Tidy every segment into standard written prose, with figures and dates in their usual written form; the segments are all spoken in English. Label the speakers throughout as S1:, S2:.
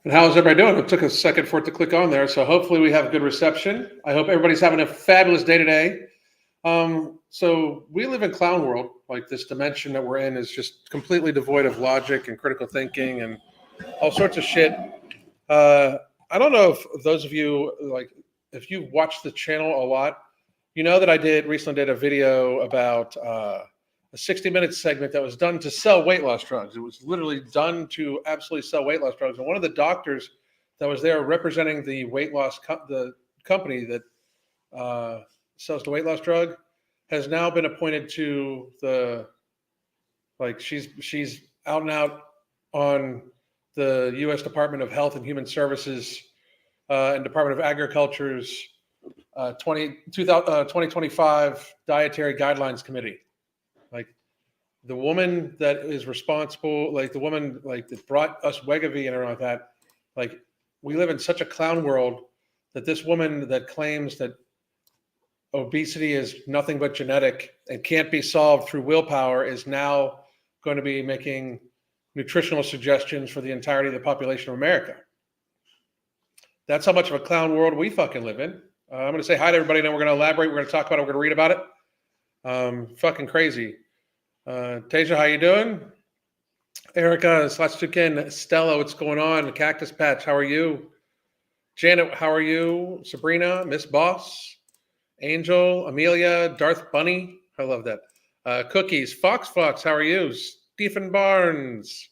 S1: And how's everybody doing? It took a second for it to click on there, so hopefully we have good reception. I hope everybody's having a fabulous day today. So we live in clown world. Like, this dimension that we're in is just completely devoid of logic and critical thinking and all sorts of shit. I don't know if those of you, like, if you've watched the channel a lot, you know that I recently did a video about a 60-minute segment that was done to sell weight loss drugs. It was literally done to absolutely sell weight loss drugs. And one of the doctors that was there representing the weight loss the company that sells the weight loss drug has now been appointed to the, like, she's out and out on the U.S. Department of Health and Human Services and Department of Agriculture's 2025 Dietary Guidelines Committee. Like, the woman that is responsible, like the woman like that brought us Wegovy and everything like that, like, we live in such a clown world that this woman that claims that obesity is nothing but genetic and can't be solved through willpower is now going to be making nutritional suggestions for the entirety of the population of America. That's how much of a clown world we fucking live in. I'm going to say hi to everybody, and then we're going to elaborate. We're going to talk about it. We're going to read about it. Fucking crazy. Tasia, how you doing? Erica, Slatstukin, Stella, what's going on? Cactus Patch, how are you? Janet, how are you? Sabrina, Miss Boss, Angel, Amelia, Darth Bunny, I love that. Cookies, Fox, how are you? Stephen Barnes,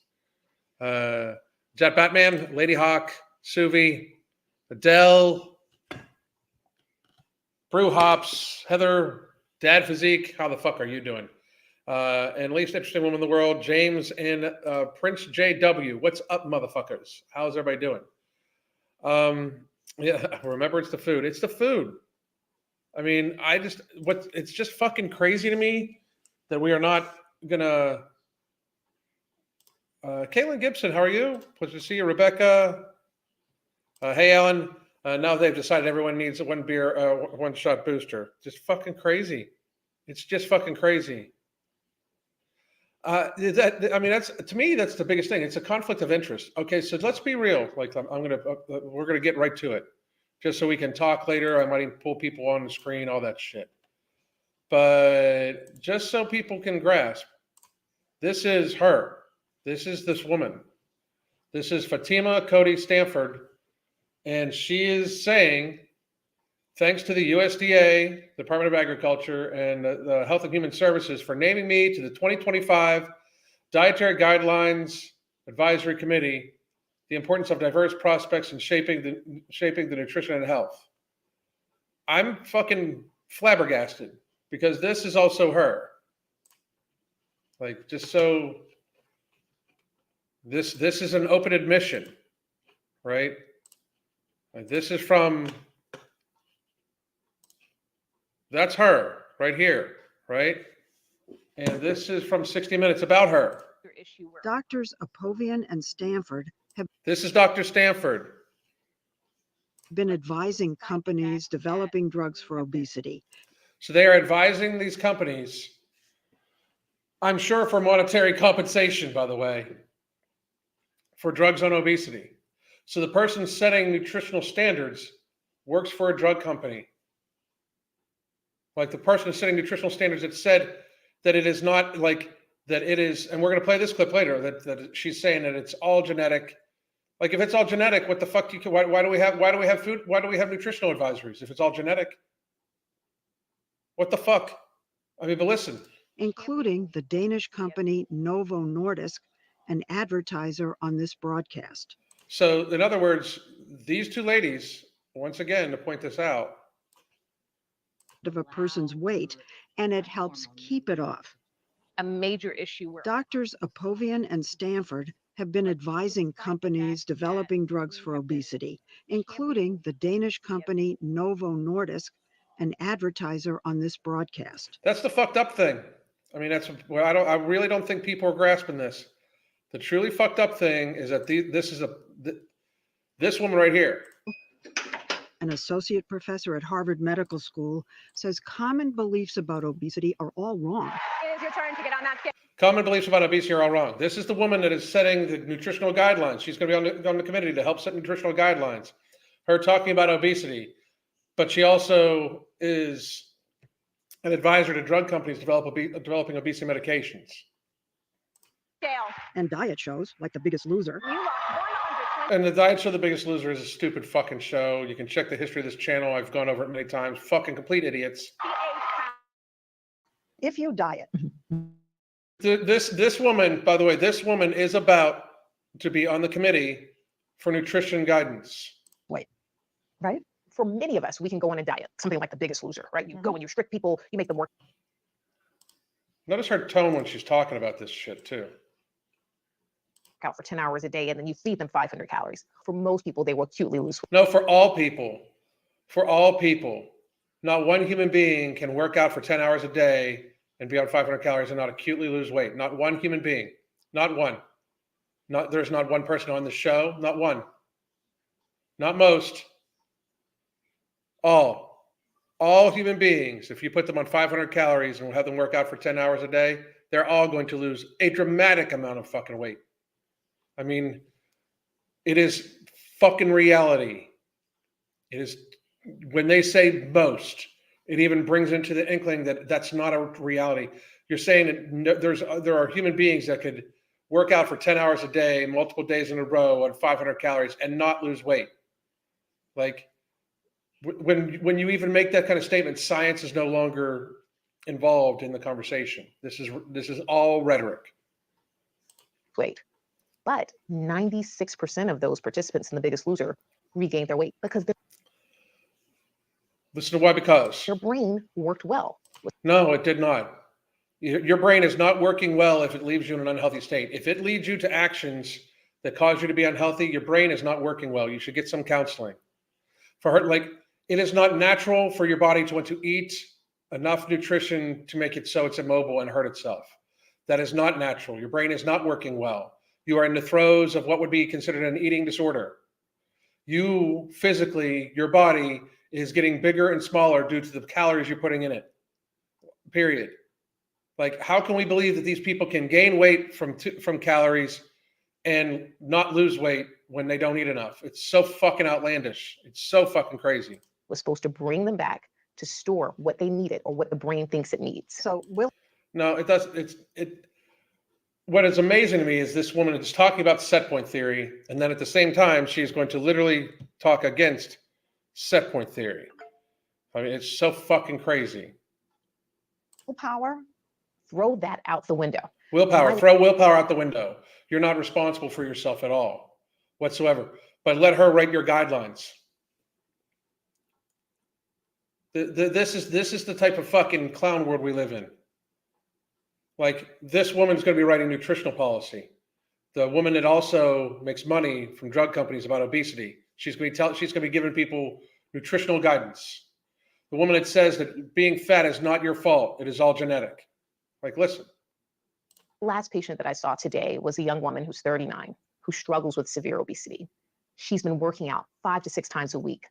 S1: Jet Batman, Lady Hawk, Suvi, Adele, Brew Hops, Heather, Dad Physique, how the fuck are you doing? And least interesting woman in the world, James and Prince JW. What's up, motherfuckers? How's everybody doing? Yeah, remember, it's the food. It's the food. I mean, it's just fucking crazy to me that we are not gonna. Caitlin Gibson, how are you? Pleasure to see you. Rebecca. Hey, Ellen. Now they've decided everyone needs a one shot booster. Just fucking crazy. It's just fucking crazy. That's, to me, that's the biggest thing. It's a conflict of interest. Okay, so let's be real. Like, we're gonna get right to it, just so we can talk later. I might even pull people on the screen, all that shit. But just so people can grasp, this is her. This is this woman. This is Fatima Cody Stanford, and she is saying, thanks to the USDA, Department of Agriculture, and the Health and Human Services for naming me to the 2025 Dietary Guidelines Advisory Committee, the importance of diverse prospects in shaping the nutrition and health. I'm fucking flabbergasted, because this is also her. Like, just so, this is an open admission, right? Like, this is from, that's her right here, right? And this is from 60 Minutes about her.
S2: Doctors Apovian and Stanford have
S1: This is Dr. Stanford.
S2: been advising companies developing drugs for obesity.
S1: So they are advising these companies, I'm sure for monetary compensation, by the way, for drugs on obesity. So the person setting nutritional standards works for a drug company. Like, the person who's setting nutritional standards that said that it is not, like, that it is, and we're going to play this clip later, that she's saying that it's all genetic. Like, if it's all genetic, what the fuck why do we have food? Why do we have nutritional advisories if it's all genetic? What the fuck? I mean, but listen.
S2: Including the Danish company Novo Nordisk, an advertiser on this broadcast.
S1: So, in other words, these two ladies, once again, to point this out,
S2: of a person's weight, and it helps keep it off.
S3: A major issue where
S2: Doctors Apovian and Stanford have been advising companies developing drugs for obesity, including the Danish company Novo Nordisk, an advertiser on this broadcast.
S1: That's the fucked up thing. I mean, that's well, I really don't think people are grasping this. The truly fucked up thing is that this woman right here,
S2: an associate professor at Harvard Medical School, says common beliefs about obesity are all wrong.
S3: is your turn to get on that scale.
S1: Common beliefs about obesity are all wrong. This is the woman that is setting the nutritional guidelines. She's going to be on the committee to help set nutritional guidelines. Her talking about obesity, but she also is an advisor to drug companies developing obesity medications.
S3: Scale.
S2: And diet shows like The Biggest Loser
S3: You lost 120.
S1: And the Diet Show, The Biggest Loser, is a stupid fucking show. You can check the history of this channel. I've gone over it many times. Fucking complete idiots.
S2: if you diet.
S1: This woman, by the way, this woman is about to be on the committee for nutrition guidance.
S4: Right? For many of us, we can go on a diet, something like The Biggest Loser, right? You go and you restrict people, you make them work
S1: Notice her tone when she's talking about this shit too.
S4: out for 10 hours a day, and then you feed them 500 calories. For most people, they will acutely lose weight.
S1: No, for all people. For all people. Not one human being can work out for 10 hours a day and be on 500 calories and not acutely lose weight. Not one human being. Not one. There's not one person on the show. Not one. Not most. All human beings, if you put them on 500 calories and have them work out for 10 hours a day, they're all going to lose a dramatic amount of fucking weight. I mean, it is fucking reality. It is, when they say most, it even brings into the inkling that that's not a reality. You're saying that there are human beings that could work out for 10 hours a day, multiple days in a row on 500 calories and not lose weight. Like, when you even make that kind of statement, science is no longer involved in the conversation. This is all rhetoric.
S4: But 96% of those participants in The Biggest Loser regained their weight because
S1: Listen to why, because
S4: their brain worked well.
S1: no, it did not. Your brain is not working well if it leaves you in an unhealthy state. If it leads you to actions that cause you to be unhealthy, your brain is not working well. You should get some counseling. For her, like, it is not natural for your body to want to eat enough nutrition to make it so it's immobile and hurt itself. That is not natural. Your brain is not working well. You are in the throes of what would be considered an eating disorder. You physically, your body is getting bigger and smaller due to the calories you're putting in it. Period. Like, how can we believe that these people can gain weight from calories and not lose weight when they don't eat enough? It's so fucking outlandish. It's so fucking crazy.
S4: Was supposed to bring them back to store what they needed or what the brain thinks it needs.
S2: So will
S1: No, it does. What is amazing to me is this woman is talking about the set point theory, and then at the same time, she is going to literally talk against set point theory. I mean, it's so fucking crazy.
S2: willpower?
S4: Throw that out the window.
S1: Willpower, throw willpower out the window. You're not responsible for yourself at all, whatsoever. But let her write your guidelines. This is the type of fucking clown world we live in. Like, this woman's going to be writing nutritional policy. The woman that also makes money from drug companies about obesity, she's going to be giving people nutritional guidance. The woman that says that being fat is not your fault, it is all genetic. Like, listen.
S4: Last patient that I saw today was a young woman who's 39 who struggles with severe obesity. She's been working out 5 to 6 times a week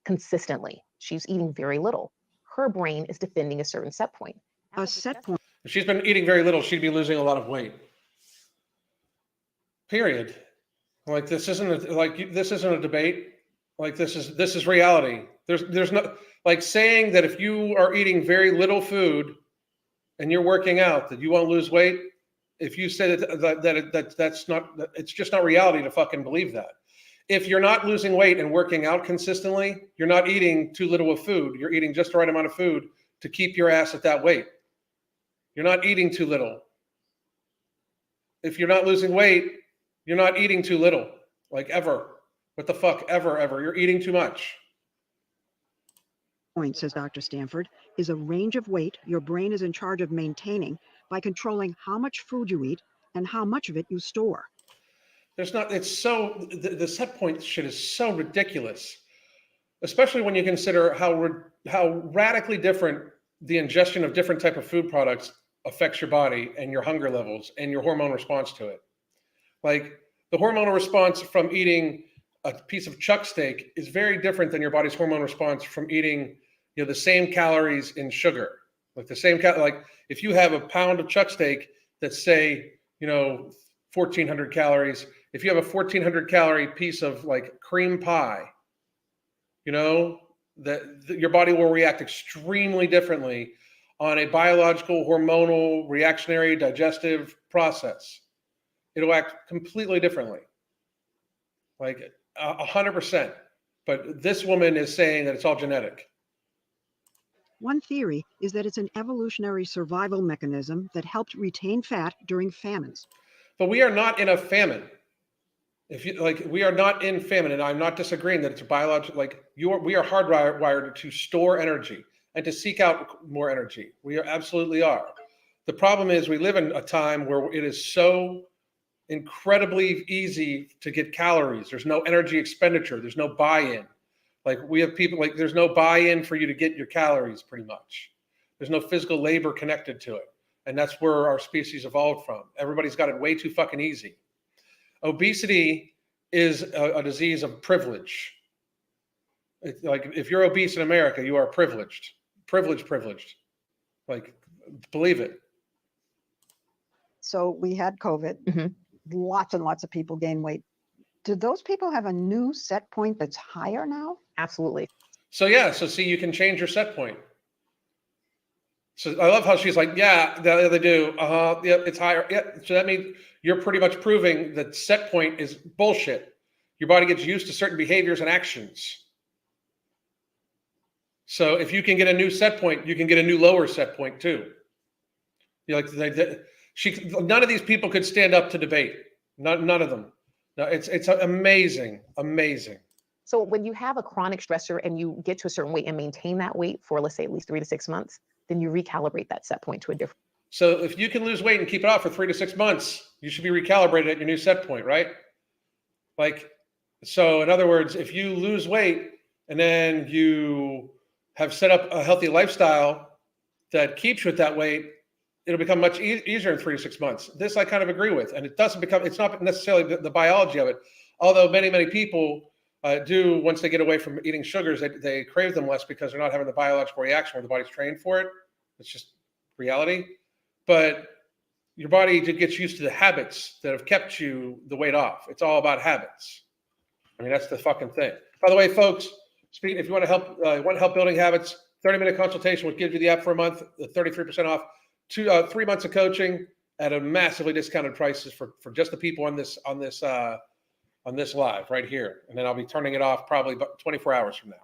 S4: consistently. She's eating very little. Her brain is defending a certain set point.
S2: A set point.
S1: If she's been eating very little, she'd be losing a lot of weight. Period. Like, this isn't a debate. Like, this is reality. There's no, like, saying that if you are eating very little food and you're working out that you won't lose weight. If you say that's not, it's just not reality to fucking believe that. If you're not losing weight and working out consistently, you're not eating too little of food. You're eating just the right amount of food to keep your ass at that weight. You're not eating too little. If you're not losing weight, you're not eating too little, like, ever. What the fuck, ever. You're eating too much.
S2: Point, says Dr. Stanford, is a range of weight your brain is in charge of maintaining by controlling how much food you eat and how much of it you store.
S1: The set point shit is so ridiculous, especially when you consider how radically different the ingestion of different type of food products affects your body and your hunger levels and your hormone response to it. Like, the hormonal response from eating a piece of chuck steak is very different than your body's hormone response from eating, the same calories in sugar. Like the same kind, like if you have a pound of chuck steak that's say, 1,400 calories, if you have a 1,400 calorie piece of like cream pie, that your body will react extremely differently on a biological, hormonal, reactionary, digestive process. It'll act completely differently, like 100%. But this woman is saying that it's all genetic.
S2: One theory is that it's an evolutionary survival mechanism that helped retain fat during famines.
S1: But we are not in a famine. We are not in famine, and I'm not disagreeing that it's a biological. We are hardwired to store energy and to seek out more energy. We absolutely are. The problem is we live in a time where it is so incredibly easy to get calories. There's no energy expenditure. There's no buy-in. Like we have people there's no buy-in for you to get your calories. Pretty much, there's no physical labor connected to it, and that's where our species evolved from. Everybody's got it way too fucking easy. Obesity is a disease of privilege. It's like if you're obese in America, you are privileged. Privileged. Like, believe it.
S2: So we had COVID. Lots and lots of people gain weight. Do those people have a new set point that's higher now?
S4: Absolutely.
S1: So see, you can change your set point. So I love how she's like, yeah, they do. Yep, it's higher. Yeah. So that means you're pretty much proving that set point is bullshit. Your body gets used to certain behaviors and actions. So if you can get a new set point, you can get a new lower set point too. None of these people could stand up to debate. None of them. No, it's amazing.
S4: So when you have a chronic stressor and you get to a certain weight and maintain that weight for, let's say, at least 3 to 6 months, then you recalibrate that set point to a different.
S1: So if you can lose weight and keep it off for 3 to 6 months, you should be recalibrated at your new set point, right? So in other words, if you lose weight and then you have set up a healthy lifestyle that keeps you at that weight, it'll become much easier in 3 to 6 months. This I kind of agree with. And it's not necessarily the biology of it. Although many people do, once they get away from eating sugars, they crave them less because they're not having the biological reaction where the body's trained for it. It's just reality. But your body gets used to the habits that have kept you the weight off. It's all about habits. I mean, that's the fucking thing. By the way, folks, if you want to help building habits, 30-minute consultation, which gives you the app for a month, 33% off, 3 months of coaching at a massively discounted prices for just the people on this live right here. And then I'll be turning it off probably about 24 hours from now.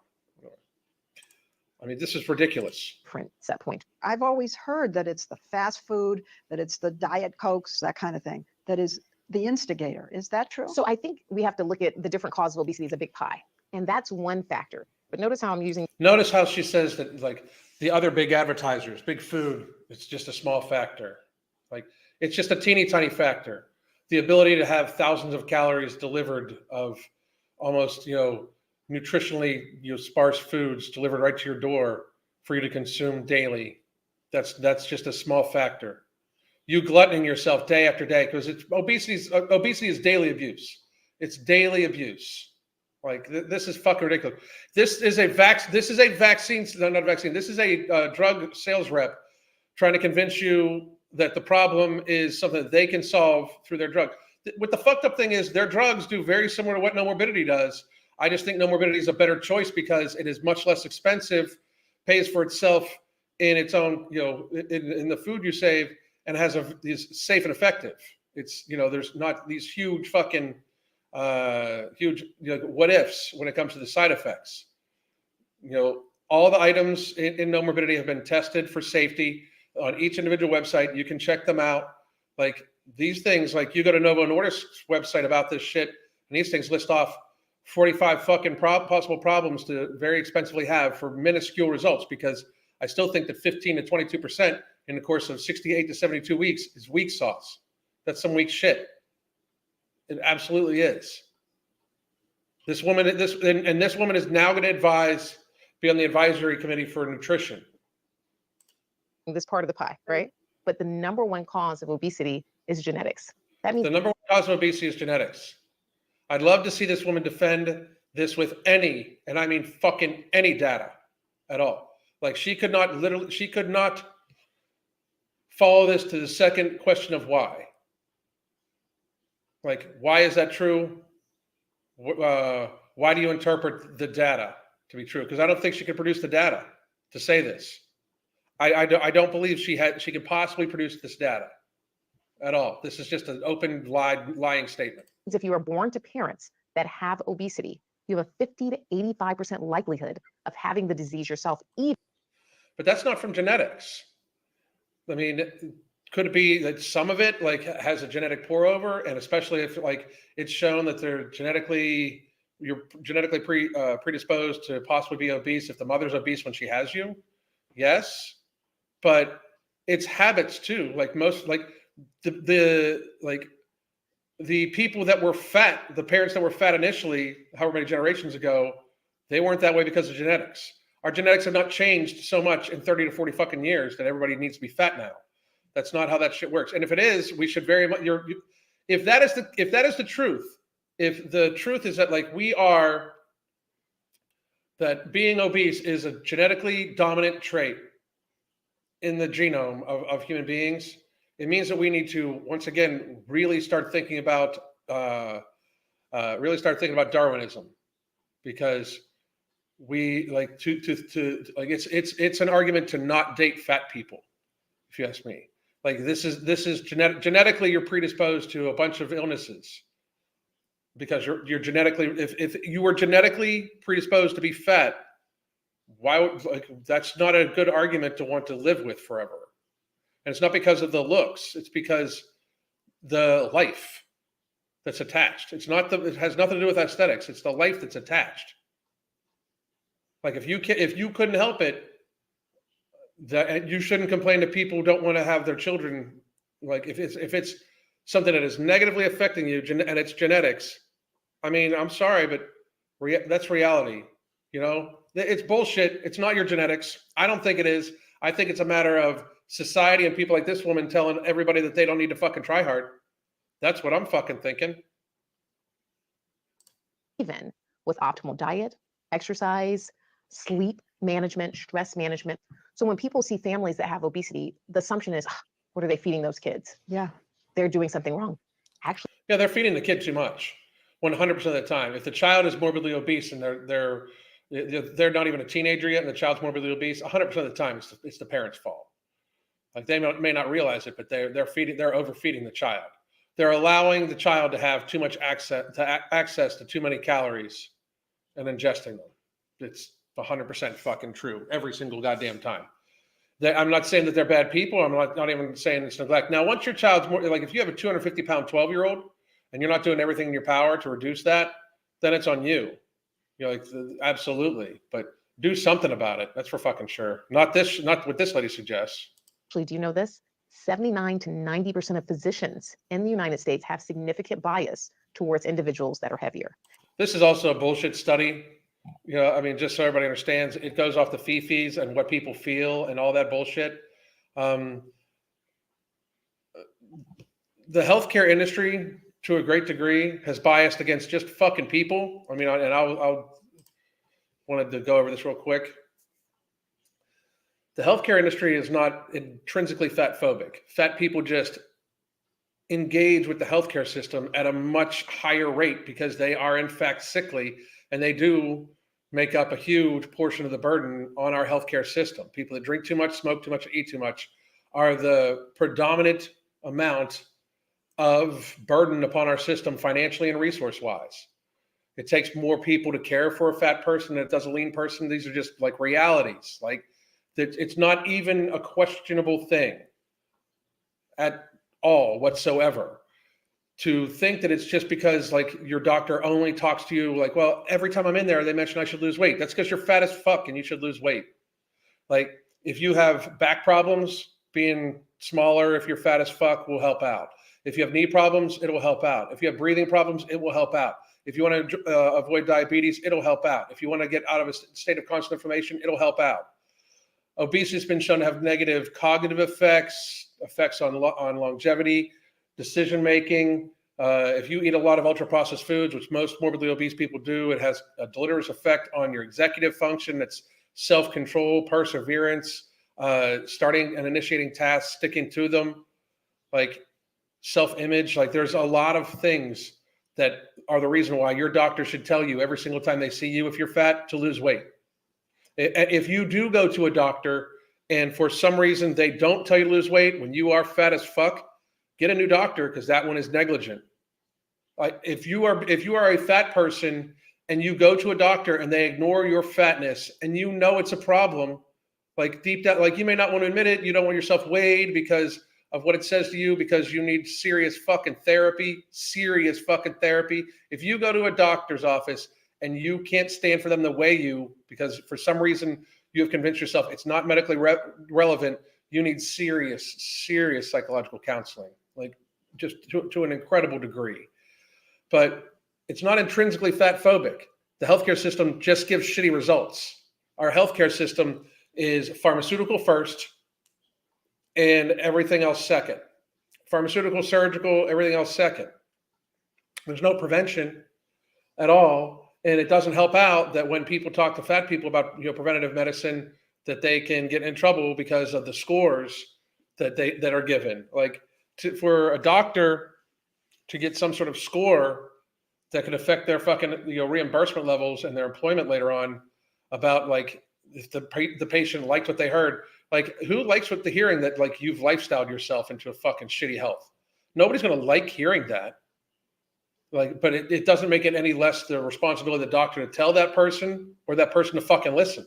S1: I mean, this is ridiculous.
S4: Different set point.
S2: I've always heard that it's the fast food, that it's the Diet Cokes, that kind of thing, that is the instigator. Is that true?
S4: So I think we have to look at the different causes of obesity as a big pie. And that's one factor. But notice how
S1: she says that like the other big advertisers, big food, it's just a small factor. Like it's just a teeny tiny factor. The ability to have thousands of calories delivered of almost, nutritionally, sparse foods delivered right to your door for you to consume daily. That's just a small factor. You gluttoning yourself day after day because obesity is daily abuse. It's daily abuse. Like this is fucking ridiculous. This is a vaccine. No, not a vaccine. This is a drug sales rep trying to convince you that the problem is something that they can solve through their drug. What the fucked up thing is their drugs do very similar to what No Morbidity does. I just think No Morbidity is a better choice because it is much less expensive, pays for itself in its own, in the food you save, and is safe and effective. It's, there's not these huge fucking, what ifs when it comes to the side effects. All the items in No Morbidity have been tested for safety on each individual website. You can check them out. Like these things, like you go to Novo Nordisk's website about this shit, and these things list off 45 fucking possible problems to very expensively have for minuscule results, because I still think that 15 to 22% in the course of 68 to 72 weeks is weak sauce. That's some weak shit. It absolutely is. This woman is now going to be on the advisory committee for nutrition.
S4: This part of the pie, right? But the number one cause of obesity is genetics. That means
S1: the number one cause of obesity is genetics. I'd love to see this woman defend this with any, and I mean fucking any data at all. Like she could not follow this to the second question of why. Like, why is that true? Why do you interpret the data to be true? Because I don't think she could produce the data to say this. I don't believe she could possibly produce this data at all. This is just an open lying statement.
S4: If you are born to parents that have obesity, you have a 50 to 85% likelihood of having the disease yourself, even.
S1: But that's not from genetics. I mean, could it be that some of it like has a genetic pour over, and especially if like it's shown that you're genetically predisposed to possibly be obese if the mother's obese when she has you? Yes, but it's habits too. Like most, like the people that were fat, the parents that were fat initially, however many generations ago, they weren't that way because of genetics. Our genetics have not changed so much in 30 to 40 fucking years that everybody needs to be fat now. That's not how that shit works. And if it is, we should very much. If that is the truth, if the truth is that like that being obese is a genetically dominant trait in the genome of human beings, it means that we need to once again really start thinking about Darwinism, because we like to like it's an argument to not date fat people, if you ask me. Like this is genetically you're predisposed to a bunch of illnesses because you're genetically, if you were genetically predisposed to be fat, why would, like, that's not a good argument to want to live with forever. And it's not because of the looks, it's because the life that's attached. It has nothing to do with aesthetics. It's the life that's attached. Like if you couldn't help it, that you shouldn't complain to people who don't want to have their children. Like if it's something that is negatively affecting you and it's genetics, I mean, I'm sorry, but that's reality. You know, it's bullshit. It's not your genetics. I don't think it is. I think it's a matter of society and people like this woman telling everybody that they don't need to fucking try hard. That's what I'm fucking thinking.
S4: Even with optimal diet, exercise, sleep management, stress management. So when people see families that have obesity, the assumption is, what are they feeding those kids?
S2: Yeah.
S4: They're doing something wrong. Actually,
S1: yeah, they're feeding the kid too much 100% of the time. If the child is morbidly obese and they're not even a teenager yet and the child's morbidly obese, 100% of the time it's the parents' fault. Like they may not realize it, but they're overfeeding the child. They're allowing the child to have too much access to too many calories and ingesting them. It's 100% fucking true every single goddamn time. I'm not saying that they're bad people. I'm not even saying it's neglect. Now, once your child's more, like if you have a 250-pound 12-year-old and you're not doing everything in your power to reduce that, then it's on you. You're like, absolutely, but do something about it. That's for fucking sure. Not what this lady suggests.
S4: do you know this? 79 to 90% of physicians in the United States have significant bias towards individuals that are heavier.
S1: This is also a bullshit study. You know, I mean, just so everybody understands, it goes off the fees and what people feel and all that bullshit. The healthcare industry, to a great degree, has biased against just fucking people. I mean, I'll wanted to go over this real quick. The healthcare industry is not intrinsically fat phobic. Fat people just engage with the healthcare system at a much higher rate because they are in fact sickly, and they do make up a huge portion of the burden on our healthcare system. People that drink too much, smoke too much, eat too much are the predominant amount of burden upon our system financially and resource-wise. It takes more people to care for a fat person than it does a lean person. These are just like realities. Like that, it's not even a questionable thing at all whatsoever to think that it's just because like your doctor only talks to you like, well, every time I'm in there, they mention I should lose weight. That's because you're fat as fuck and you should lose weight. Like if you have back problems, being smaller, if you're fat as fuck, will help out. If you have knee problems, it will help out. If you have breathing problems, it will help out. If you want to avoid diabetes, it'll help out. If you want to get out of a state of constant inflammation, it'll help out. Obesity has been shown to have negative cognitive effects on longevity, decision-making. If you eat a lot of ultra-processed foods, which most morbidly obese people do, it has a deleterious effect on your executive function. It's self-control, perseverance, starting and initiating tasks, sticking to them, like self-image. Like there's a lot of things that are the reason why your doctor should tell you every single time they see you, if you're fat, to lose weight. If you do go to a doctor and for some reason they don't tell you to lose weight when you are fat as fuck, get a new doctor, because that one is negligent. Like if you are a fat person and you go to a doctor and they ignore your fatness and you know it's a problem, like deep down, like you may not want to admit it, you don't want yourself weighed because of what it says to you, because you need serious fucking therapy. If you go to a doctor's office and you can't stand for them to weigh you because for some reason you have convinced yourself it's not medically relevant, you need serious psychological counseling, like just to an incredible degree. But it's not intrinsically fat phobic. The healthcare system just gives shitty results. Our healthcare system is pharmaceutical first and everything else second. Pharmaceutical, surgical, everything else second. There's no prevention at all. And it doesn't help out that when people talk to fat people about preventative medicine, that they can get in trouble because of the scores that are given. Like for a doctor to get some sort of score that could affect their fucking reimbursement levels and their employment later on, about like if the patient liked what they heard. Like who likes what the hearing that like you've lifestyled yourself into a fucking shitty health? Nobody's going to like hearing that. Like, but it doesn't make it any less the responsibility of the doctor to tell that person or that person to fucking listen.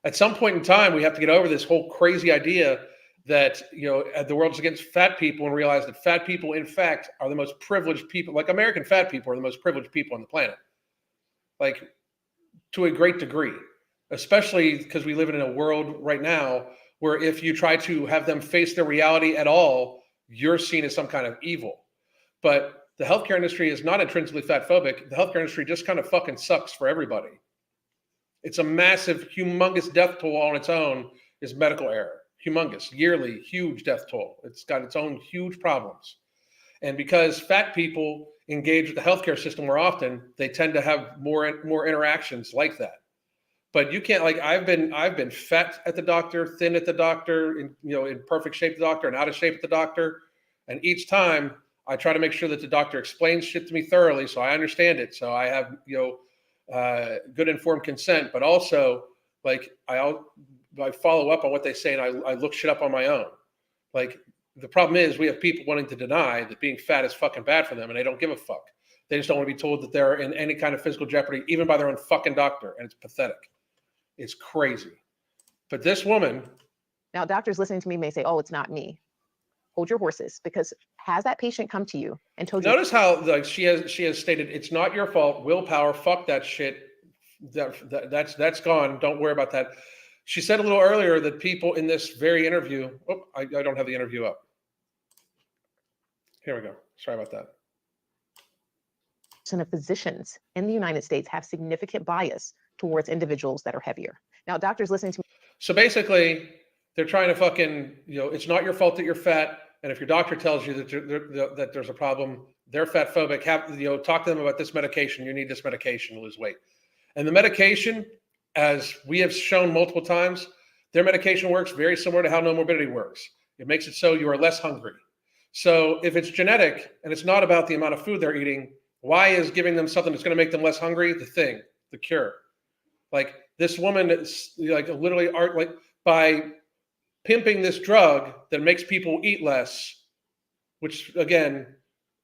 S1: At some point in time, we have to get over this whole crazy idea that, the world's against fat people, and realize that fat people, in fact, are the most privileged people. Like American fat people are the most privileged people on the planet. Like to a great degree, especially because we live in a world right now where if you try to have them face their reality at all, you're seen as some kind of evil. But the healthcare industry is not intrinsically fat phobic. The healthcare industry just kind of fucking sucks for everybody. It's a massive, humongous death toll on its own is medical error. Humongous, yearly, huge death toll. It's got its own huge problems. And because fat people engage with the healthcare system more often, they tend to have more interactions like that. But you can't, like I've been fat at the doctor, thin at the doctor, in perfect shape at the doctor, and out of shape at the doctor. And each time I try to make sure that the doctor explains shit to me thoroughly so I understand it. So I have, good informed consent, but also like I follow up on what they say and I look shit up on my own. Like the problem is we have people wanting to deny that being fat is fucking bad for them and they don't give a fuck. They just don't want to be told that they're in any kind of physical jeopardy, even by their own fucking doctor. And it's pathetic. It's crazy. But this woman.
S4: Now, doctors listening to me may say, oh, it's not me. Hold your horses, because has that patient come to you and told you?
S1: Notice how like she has stated, it's not your fault, willpower, fuck that shit. That's gone. Don't worry about that. She said a little earlier that people in this very interview, I don't have the interview up. Here we go. Sorry about that.
S4: Of physicians in the United States have significant bias towards individuals that are heavier. Now, doctors listening to me. So
S1: basically, they're trying to fucking, it's not your fault that you're fat. And if your doctor tells you that there's a problem, they're fat phobic. Talk to them about this medication. You need this medication to lose weight. And the medication, as we have shown multiple times, their medication works very similar to how no morbidity works. It makes it so you are less hungry. So if it's genetic and it's not about the amount of food they're eating, why is giving them something that's going to make them less hungry the cure? Like this woman is like literally by pimping this drug that makes people eat less, which again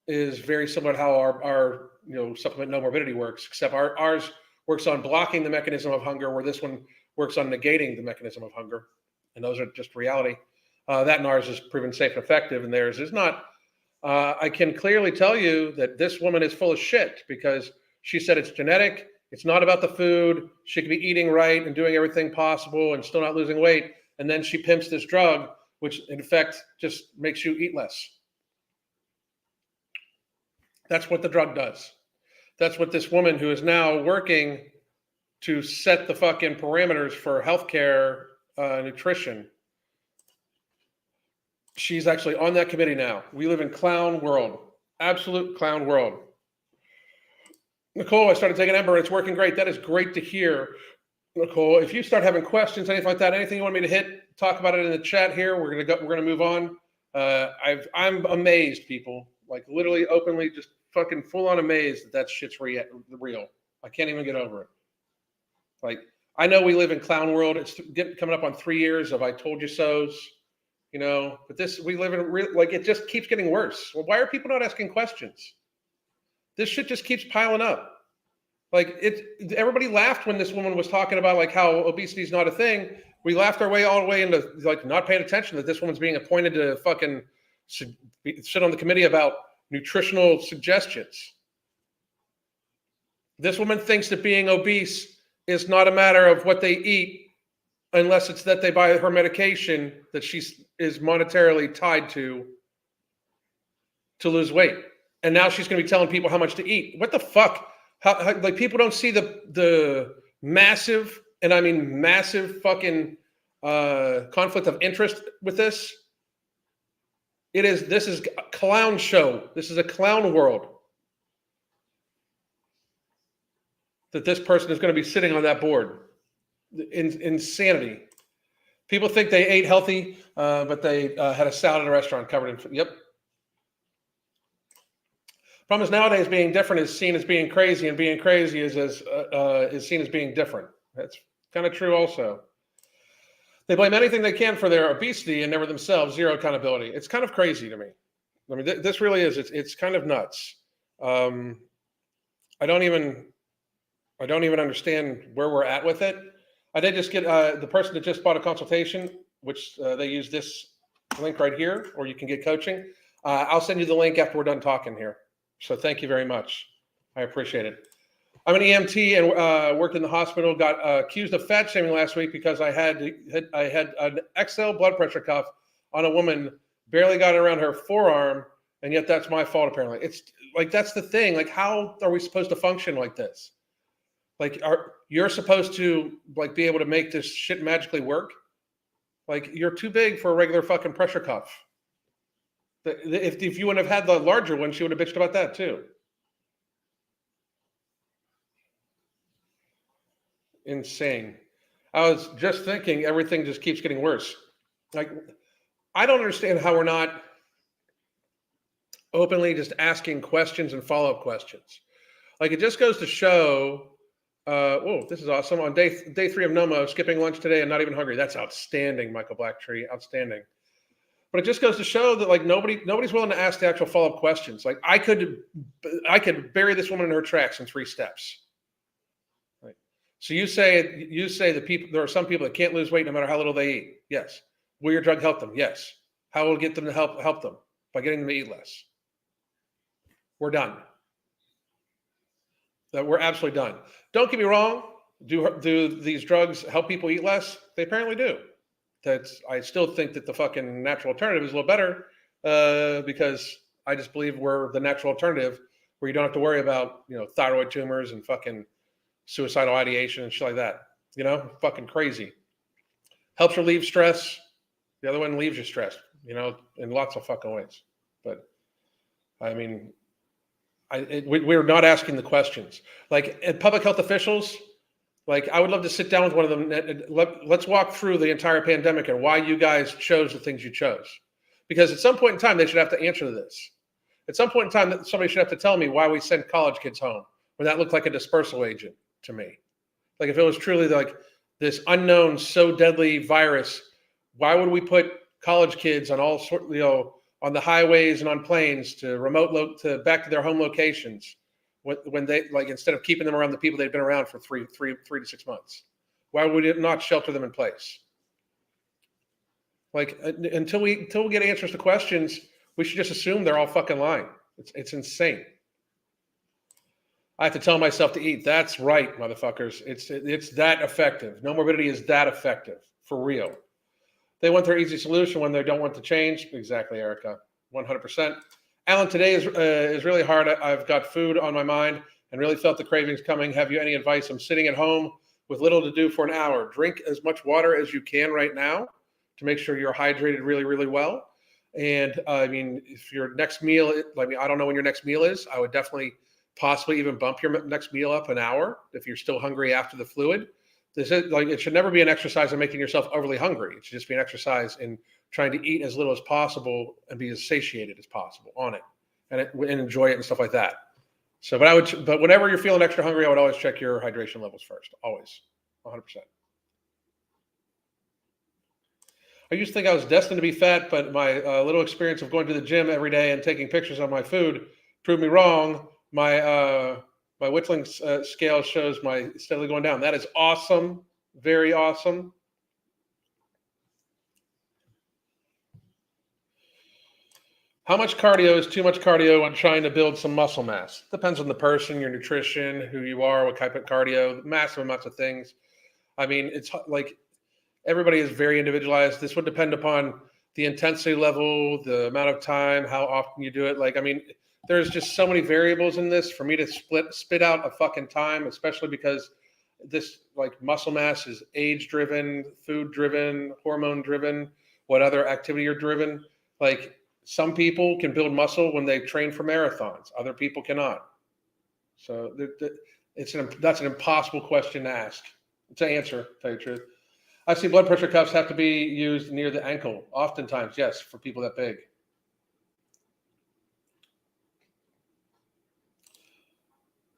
S1: is very similar to how our supplement no morbidity works, except ours works on blocking the mechanism of hunger, where this one works on negating the mechanism of hunger. And those are just reality. That and ours is proven safe and effective, and theirs is not. I can clearly tell you that this woman is full of shit, because she said it's genetic. It's not about the food. She could be eating right and doing everything possible and still not losing weight. And then she pimps this drug, which in effect just makes you eat less. That's what the drug does. That's what this woman, who is now working to set the fucking parameters for healthcare, nutrition. She's actually on that committee now. We live in clown world, absolute clown world. Nicole, I started taking Ember. It's working great. That is great to hear. Nicole, if you start having questions, anything like that, anything you want me to hit, talk about it in the chat here. We're gonna move on. I'm amazed, people. Like literally, openly, just fucking full on amazed that shit's real. I can't even get over it. Like I know we live in clown world. It's coming up on 3 years of I told you so's, you know. But we live in like it just keeps getting worse. Well, why are people not asking questions? This shit just keeps piling up. Like everybody laughed when this woman was talking about like how obesity is not a thing. We laughed our way all the way into like not paying attention that this woman's being appointed to fucking sit on the committee about nutritional suggestions. This woman thinks that being obese is not a matter of what they eat, unless it's that they buy her medication that she is monetarily tied to lose weight. And now she's going to be telling people how much to eat. What the fuck? How like people don't see the massive, and I mean massive fucking conflict of interest with this. This is a clown show. This is a clown world. That this person is going to be sitting on that board. Insanity. People think they ate healthy, but they had a salad at a restaurant covered in. Yep. Problem is nowadays being different is seen as being crazy, and being crazy is seen as being different. That's kind of true also. They blame anything they can for their obesity and never themselves. Zero accountability. It's kind of crazy to me. I mean, this really is. It's kind of nuts. I don't even understand where we're at with it. I did just get the person that just bought a consultation, which they use this link right here, or you can get coaching. I'll send you the link after we're done talking here. So thank you very much. I appreciate it. I'm an EMT and worked in the hospital. Got accused of fat shaming last week because I had an XL blood pressure cuff on a woman, barely got it around her forearm, and yet that's my fault apparently. It's like that's the thing. Like, how are we supposed to function like this? Like, you're supposed to like be able to make this shit magically work? Like, you're too big for a regular fucking pressure cuff. If you wouldn't have had the larger one, she would have bitched about that too. Insane. I was just thinking everything just keeps getting worse. Like, I don't understand how we're not openly just asking questions and follow-up questions. Like, it just goes to show, this is awesome. On day 3 of NOMO, skipping lunch today and not even hungry. That's outstanding, Michael Blacktree. Outstanding. But it just goes to show that like nobody's willing to ask the actual follow-up questions. Like I could bury this woman in her tracks in 3 steps. Right. So you say the people, there are some people that can't lose weight no matter how little they eat. Yes. Will your drug help them? Yes. How will it get them to help them? By getting them to eat less. We're done. We're absolutely done. Don't get me wrong. Do these drugs help people eat less? They apparently do. I still think that the fucking natural alternative is a little better because I just believe we're the natural alternative where you don't have to worry about, thyroid tumors and fucking suicidal ideation and shit like that. Fucking crazy. Helps relieve stress. The other one leaves you stressed, in lots of fucking ways. But I mean, we're not asking the questions. Like public health officials, like I would love to sit down with one of them. Let's walk through the entire pandemic and why you guys chose the things you chose. Because at some point in time, they should have to answer to this. At some point in time, somebody should have to tell me why we send college kids home when that looked like a dispersal agent to me. Like if it was truly like this unknown, so deadly virus, why would we put college kids on all sort, on the highways and on planes to back to their home locations? When they like instead of keeping them around the people they've been around for 3 to 6 months, why would it not shelter them in place? Like until we get answers to questions, we should just assume they're all fucking lying. It's insane. I have to tell myself to eat. That's right, motherfuckers. It's that effective. No morbidity is that effective for real. They want their easy solution when they don't want to change. Exactly, Erica. 100%. Alan, today is really hard. I've got food on my mind and really felt the cravings coming. Have you any advice? I'm sitting at home with little to do for an hour. Drink as much water as you can right now to make sure you're hydrated really, really well. And I mean, if your next meal, I don't know when your next meal is. I would definitely possibly even bump your next meal up an hour if you're still hungry after the fluid. This is like, it should never be an exercise in making yourself overly hungry. It should just be an exercise in trying to eat as little as possible and be as satiated as possible on it, and enjoy it and stuff like that. So, but whenever you're feeling extra hungry, I would always check your hydration levels first. Always, 100%. I used to think I was destined to be fat, but my little experience of going to the gym every day and taking pictures of my food proved me wrong. My Whitling scale shows my steadily going down. That is awesome. Very awesome. How much cardio is too much cardio when trying to build some muscle mass? Depends on the person, your nutrition, who you are, what type of cardio, massive amounts of things. I mean, it's like everybody is very individualized. This would depend upon the intensity level, the amount of time, how often you do it. Like, I mean, there's just so many variables in this for me to spit out a fucking time, especially because this like muscle mass is age driven, food driven, hormone driven, what other activity you're driven. Like, some people can build muscle when they train for marathons. Other people cannot. So that's an impossible question to ask, to answer, to tell you the truth. I see blood pressure cuffs have to be used near the ankle. Oftentimes, yes, for people that big.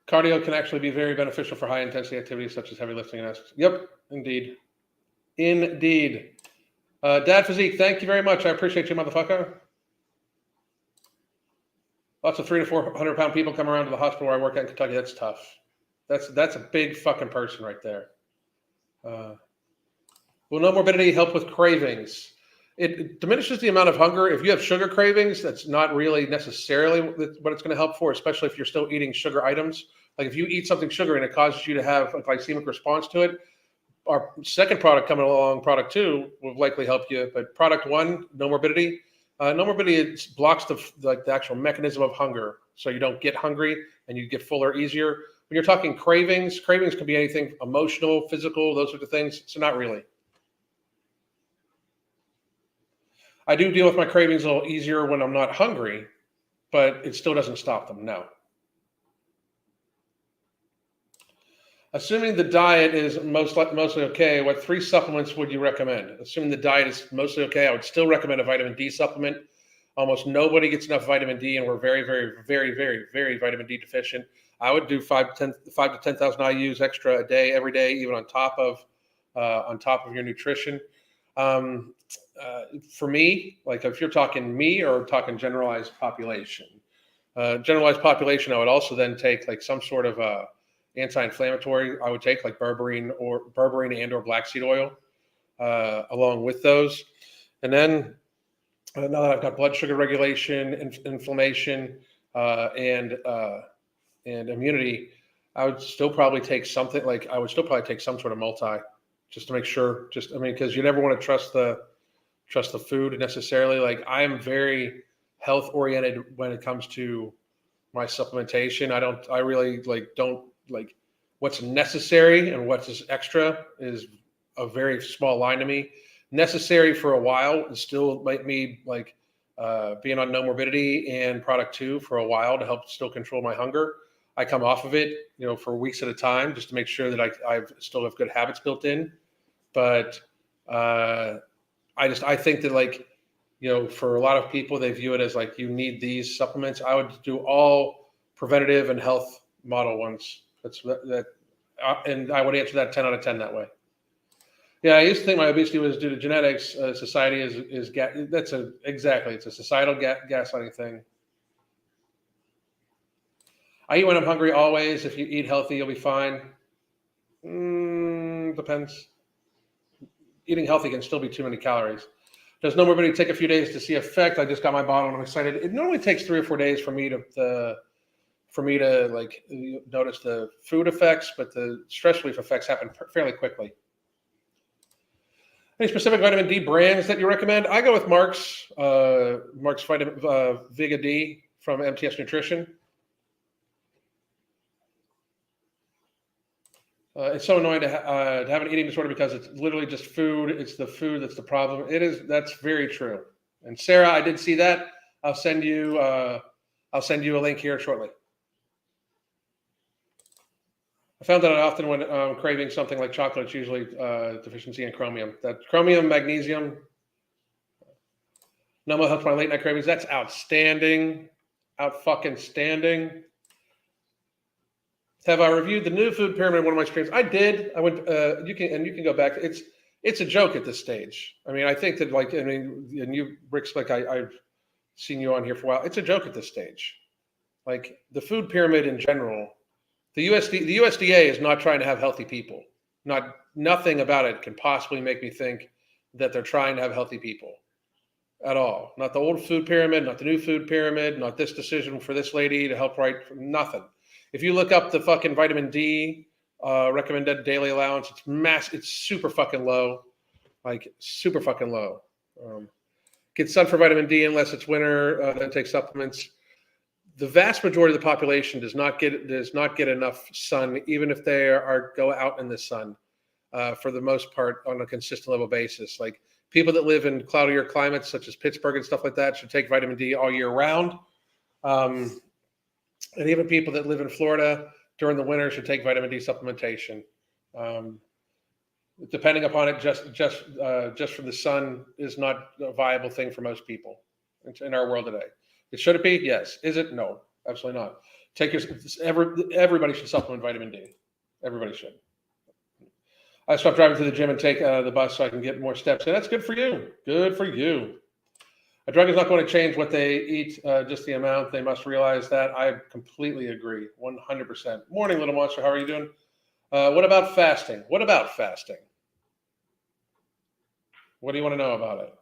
S1: Cardio can actually be very beneficial for high intensity activities such as heavy lifting and exercise. Yep, indeed. Indeed. Dad Physique, thank you very much. I appreciate you, motherfucker. Lots of 300 to 400 pound people come around to the hospital where I work at in Kentucky. That's tough. That's a big fucking person right there. Will no morbidity help with cravings? It diminishes the amount of hunger. If you have sugar cravings, that's not really necessarily what it's going to help for, especially if you're still eating sugar items. Like if you eat something sugary and it causes you to have a glycemic response to it, our second product coming along, product 2, will likely help you. But product 1, no morbidity. No morbidity blocks the actual mechanism of hunger, so you don't get hungry and you get fuller easier. When you're talking cravings can be anything emotional, physical, those sorts of things. So not really. I do deal with my cravings a little easier when I'm not hungry, but it still doesn't stop them, no. Assuming the diet is mostly okay, what 3 supplements would you recommend? Assuming the diet is mostly okay, I would still recommend a vitamin D supplement. Almost nobody gets enough vitamin D, and we're very, very, very, very, very vitamin D deficient. I would do 5 to 10,000 IUs extra a day, every day, even on top of your nutrition. For me, like if you're talking me or talking generalized population, I would also then take like some sort of anti-inflammatory. I would take like berberine and or black seed oil along with those. And then now that I've got blood sugar regulation, inflammation, and immunity, I would still probably take something like some sort of multi, just to make sure. Because you never want to trust the food necessarily. Like I am very health oriented when it comes to my supplementation. I really don't like what's necessary and what's extra is a very small line to me. Necessary for a while and still might me like being on no morbidity and product 2 for a while to help still control my hunger. I come off of it, for weeks at a time just to make sure that I still have good habits built in. But I think that for a lot of people, they view it as like you need these supplements. I would do all preventative and health model ones. And I would answer that 10 out of 10 that way. Yeah, I used to think my obesity was due to genetics. Society is it's a societal gaslighting thing. I eat when I'm hungry always. If you eat healthy, you'll be fine. Depends. Eating healthy can still be too many calories. Does no morbidity take a few days to see effect? I just got my bottle and I'm excited. It normally takes 3 or 4 days for me to notice the food effects, but the stress relief effects happen fairly quickly. Any specific vitamin D brands that you recommend? I go with Mark's vitamin Vega D from MTS Nutrition. It's so annoying to have an eating disorder because it's literally just food. It's the food that's the problem. That's very true. And Sarah, I did see that. I'll send you a link here shortly. I found that often when craving something like chocolate, it's usually deficiency in chromium. That chromium, magnesium, Noma helps my late night cravings. That's outstanding. Out fucking standing. Have I reviewed the new food pyramid in one of my streams? I did. I went. You can go back. It's a joke at this stage. I mean, I think that and you, Rick's like I've seen you on here for a while. It's a joke at this stage. Like the food pyramid in general, the USDA is not trying to have healthy people. Nothing about it can possibly make me think that they're trying to have healthy people at all. Not the old food pyramid, not the new food pyramid, not this decision for this lady to help write nothing. If you look up the fucking vitamin D recommended daily allowance, it's super fucking low, like super fucking low. Get sun for vitamin D unless it's winter, then take supplements. The vast majority of the population does not get enough sun, even if they go out in the sun for the most part on a consistent level basis. Like people that live in cloudier climates such as Pittsburgh and stuff like that should take vitamin D all year round. And even people that live in Florida during the winter should take vitamin D supplementation. Depending upon it, just from the sun is not a viable thing for most people in our world today. Should it be? Yes. Is it? No, absolutely not. Everybody should supplement vitamin D. Everybody should. I stopped driving to the gym and take the bus so I can get more steps in. That's good for you. Good for you. A drug is not going to change what they eat, just the amount. They must realize that. I completely agree, 100%. Morning, little monster. How are you doing? What about fasting? What about fasting? What do you want to know about it?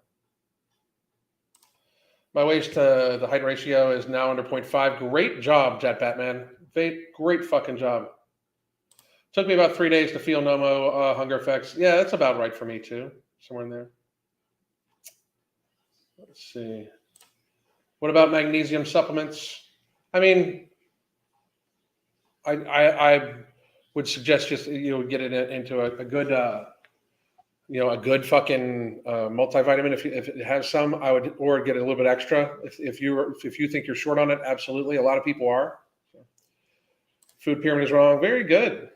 S1: My waist to the height ratio is now under 0.5. Great job, Jet Batman. Great fucking job. Took me about 3 days to feel no hunger effects. Yeah, that's about right for me too. Somewhere in there. Let's see. What about magnesium supplements? I mean, I would suggest just get it into a good a good fucking multivitamin if it has some. I would, or get a little bit extra if you think you're short on it. Absolutely, a lot of people are. Food pyramid is wrong. Very good.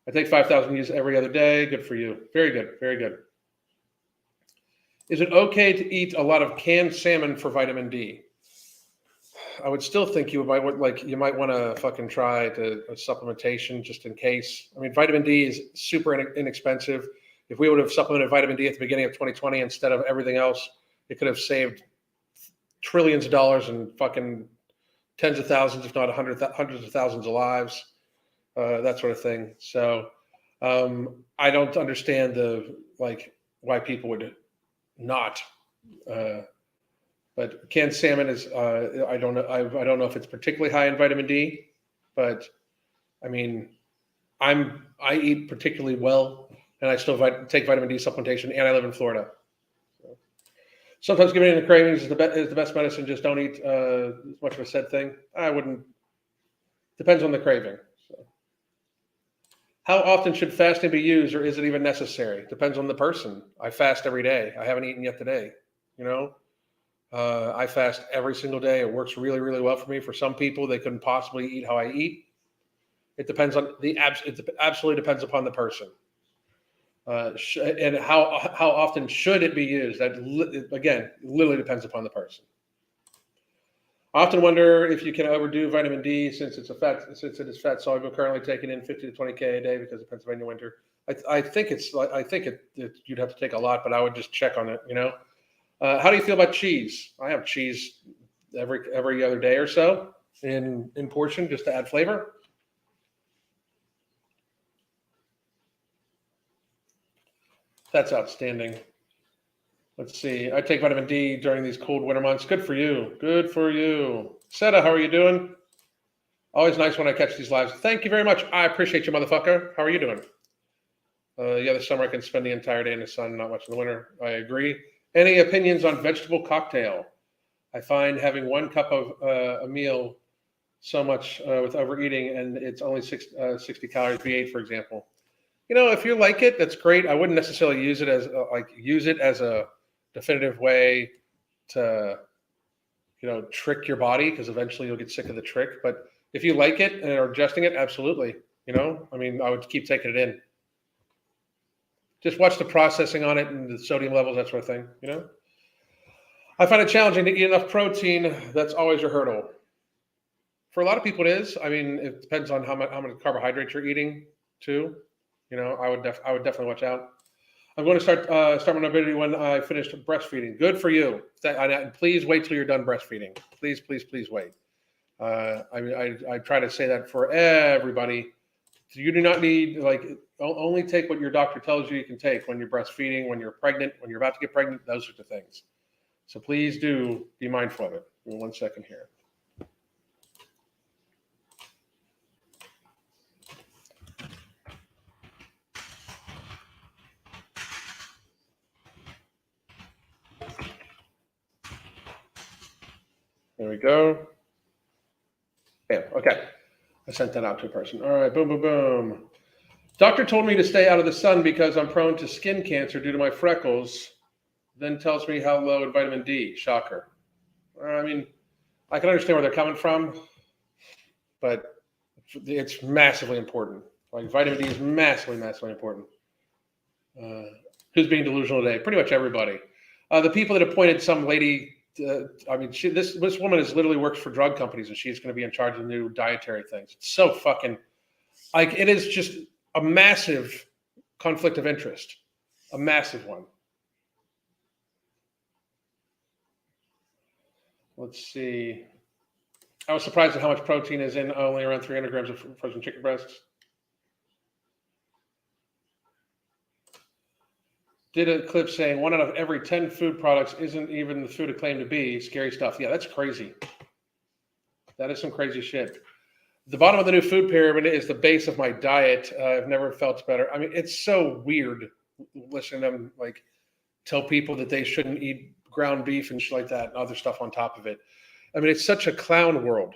S1: I take 5,000 U's every other day. Good for you. Very good. Very good. Is it okay to eat a lot of canned salmon for vitamin D? I would still think you might want to fucking try a supplementation just in case. I mean, vitamin D is super inexpensive. If we would have supplemented vitamin D at the beginning of 2020 instead of everything else, it could have saved trillions of dollars and fucking tens of thousands, if not hundreds of thousands of lives, that sort of thing. So I don't understand why people would not. But canned salmon is I don't know if it's particularly high in vitamin D, but I mean I eat particularly well, and I still take vitamin D supplementation, and I live in Florida. So sometimes giving in the cravings is the best medicine. Just don't eat as much of a said thing. I wouldn't. Depends on the craving. So. How often should fasting be used, or is it even necessary? Depends on the person. I fast every day. I haven't eaten yet today. I fast every single day. It works really, really well for me. For some people, they couldn't possibly eat how I eat. It depends on it absolutely depends upon the person. And how often should it be used? That again, literally depends upon the person. I often wonder if you can overdo vitamin D since it is fat soluble. Currently taking in 50 to 20 K a day because of Pennsylvania winter. I think you'd have to take a lot, but I would just check on it. How do you feel about cheese? I have cheese every other day or so in portion just to add flavor. That's outstanding. Let's see. I take vitamin D during these cold winter months. Good for you. Good for you. Seta, how are you doing? Always nice when I catch these lives. Thank you very much. I appreciate you, motherfucker. How are you doing? This summer I can spend the entire day in the sun, not much in the winter. I agree. Any opinions on vegetable cocktail? I find having 1 cup of a meal so much with overeating, and it's only 60 calories V8, for example. If you like it, that's great. I wouldn't necessarily use it as a definitive way to, trick your body, because eventually you'll get sick of the trick. But if you like it and are adjusting it, absolutely. You know, I mean, I would keep taking it in. Just watch the processing on it and the sodium levels, that sort of thing, you know? I find it challenging to eat enough protein. That's always a hurdle. For a lot of people, it is. I mean, it depends on how many carbohydrates you're eating, too. You know, I would definitely watch out. I'm going to start my mobility when I finished breastfeeding. Good for you. Please wait till you're done breastfeeding. Please, please, please wait. I try to say that for everybody. You do not need, like, only take what your doctor tells you can take when you're breastfeeding, when you're pregnant, when you're about to get pregnant, those sorts of things. So please do be mindful of it. Give me 1 second here. There we go. Yeah, okay. I sent that out to a person. All right, boom, boom, boom. Doctor told me to stay out of the sun because I'm prone to skin cancer due to my freckles. Then tells me how low in vitamin D. Shocker. I mean, I can understand where they're coming from, but it's massively important. Like vitamin D is massively, massively important. Who's being delusional today? Pretty much everybody. The people that appointed some lady. I mean, this woman is literally works for drug companies, and she's going to be in charge of new dietary things. It's so fucking like it is just a massive conflict of interest, a massive one. Let's see. I was surprised at how much protein is in only around 300 grams of frozen chicken breasts. Did a clip saying 1 out of every 10 food products isn't even the food it claimed to be. Scary stuff. Yeah, that's crazy. That is some crazy shit. The bottom of the new food pyramid is the base of my diet. I've never felt better. I mean, it's so weird listening to them like tell people that they shouldn't eat ground beef and shit like that and other stuff on top of it. I mean, it's such a clown world.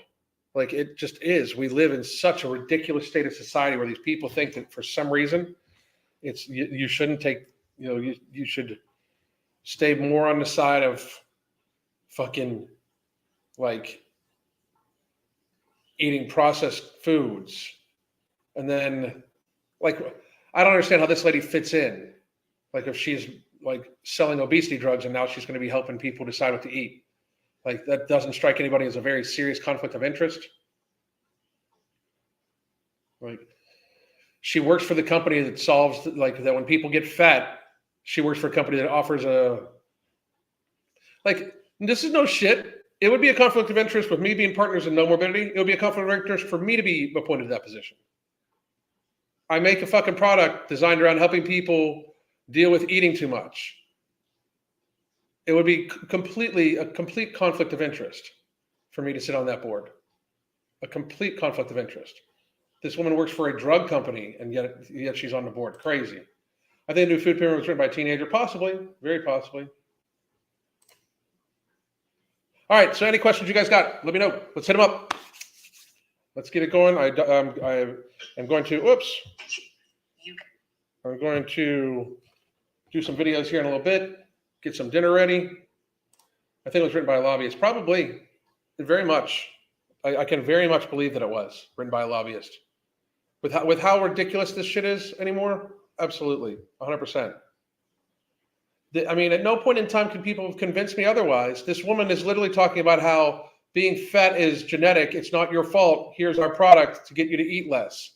S1: Like it just is. We live in such a ridiculous state of society where these people think that for some reason it's you shouldn't take. You know, you should stay more on the side of fucking like eating processed foods. And then like I don't understand how this lady fits in. Like if she's like selling obesity drugs and now she's going to be helping people decide what to eat. Like that doesn't strike anybody as a very serious conflict of interest. Like she works for the company that solves like that when people get fat. She works for a company that offers this is no shit. It would be a conflict of interest with me being partners in no morbidity. It would be a conflict of interest for me to be appointed to that position. I make a fucking product designed around helping people deal with eating too much. It would be a complete conflict of interest for me to sit on that board. A complete conflict of interest. This woman works for a drug company and yet she's on the board. Crazy. I think the new food pyramid was written by a teenager. Possibly. Very possibly. All right. So any questions you guys got? Let me know. Let's hit them up. Let's get it going. I'm going to, I'm going to do some videos here in a little bit. Get some dinner ready. I think it was written by a lobbyist. Probably. Very much. I can very much believe that it was written by a lobbyist. With how ridiculous this shit is anymore, absolutely, 100%. I mean, at no point in time can people convince me otherwise. This woman is literally talking about how being fat is genetic. It's not your fault. Here's our product to get you to eat less.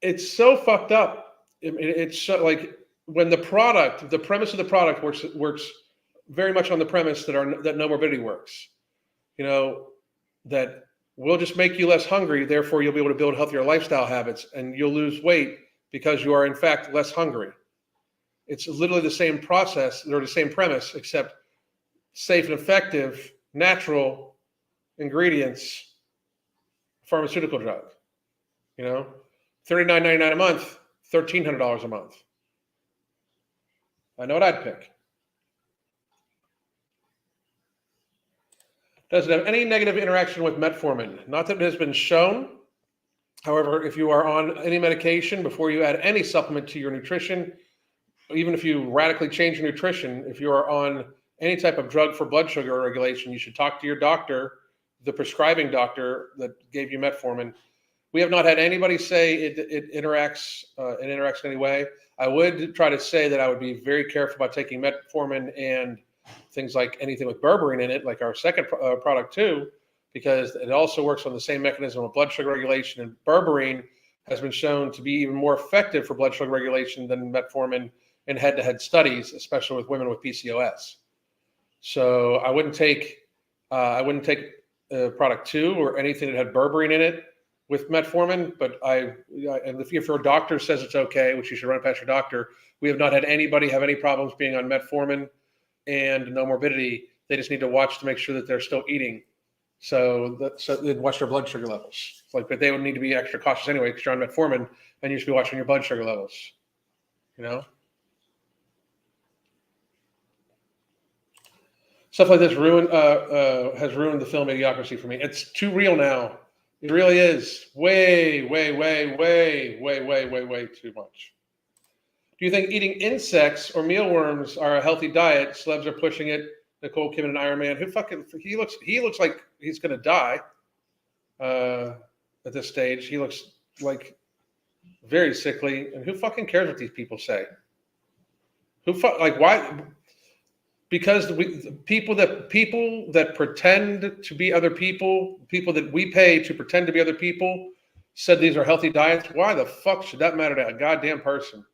S1: It's so fucked up. It's so, like when the premise of the product works very much on the premise that no morbidity works. You know, that we'll just make you less hungry, therefore you'll be able to build healthier lifestyle habits and you'll lose weight because you are in fact less hungry. It's literally the same process or the same premise, except safe and effective, natural ingredients, pharmaceutical drug. You know, $39.99 a month, $1,300 a month. I know what I'd pick. Does it have any negative interaction with metformin? Not that it has been shown. However, if you are on any medication, before you add any supplement to your nutrition, even if you radically change your nutrition, if you are on any type of drug for blood sugar regulation, you should talk to your doctor, the prescribing doctor that gave you metformin, We have not had anybody say it interacts in any way. I would try to say that I would be very careful about taking metformin and things like anything with berberine in it, like our second product too, because it also works on the same mechanism of blood sugar regulation. And berberine has been shown to be even more effective for blood sugar regulation than metformin in head-to-head studies, especially with women with PCOS. So I wouldn't take product 2 or anything that had berberine in it with metformin. But and if your doctor says it's okay, which you should run past your doctor, we have not had anybody have any problems being on metformin and no morbidity. They just need to watch to make sure that they're still eating. So they'd watch their blood sugar levels. But they would need to be extra cautious anyway because you're on metformin and you should be watching your blood sugar levels. You know? Stuff like this has ruined the film Idiocracy for me. It's too real now. It really is. Way too much. Do you think eating insects or mealworms are a healthy diet? Celebs are pushing it. Nicole Kidman and Iron Man. He looks like he's gonna die at this stage. He looks like very sickly. And who fucking cares what these people say? Why? Because people that pretend to be other people that we pay to pretend to be other people, said these are healthy diets. Why the fuck should that matter to a goddamn person?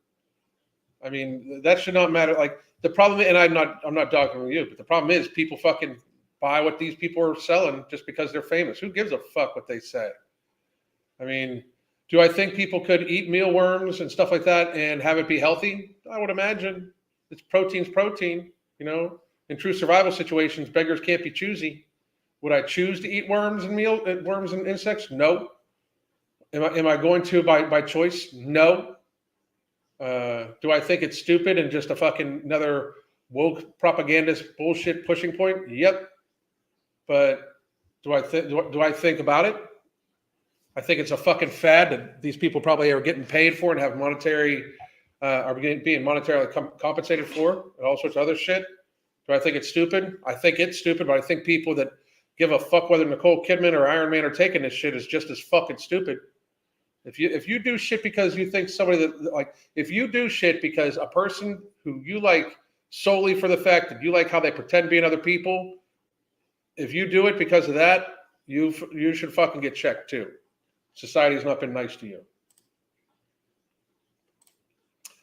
S1: I mean, that should not matter. Like the problem, and I'm not dogging you, but the problem is people fucking buy what these people are selling just because they're famous. Who gives a fuck what they say? I mean, do I think people could eat mealworms and stuff like that and have it be healthy? I would imagine. Protein's protein. You know, in true survival situations, beggars can't be choosy. Would I choose to eat worms and insects? No. Am I going to by choice? No. Do I think it's stupid and just a fucking another woke propagandist bullshit pushing point? Yep. But do I think about it? I think it's a fucking fad that these people probably are getting paid for and have monetary. Are being monetarily compensated for, and all sorts of other shit. Do I think it's stupid? I think it's stupid, but I think people that give a fuck whether Nicole Kidman or Iron Man are taking this shit is just as fucking stupid. If you do shit because you think if you do shit because a person who you like solely for the fact that you like how they pretend being other people, if you do it because of that, you should fucking get checked too. Society's not been nice to you.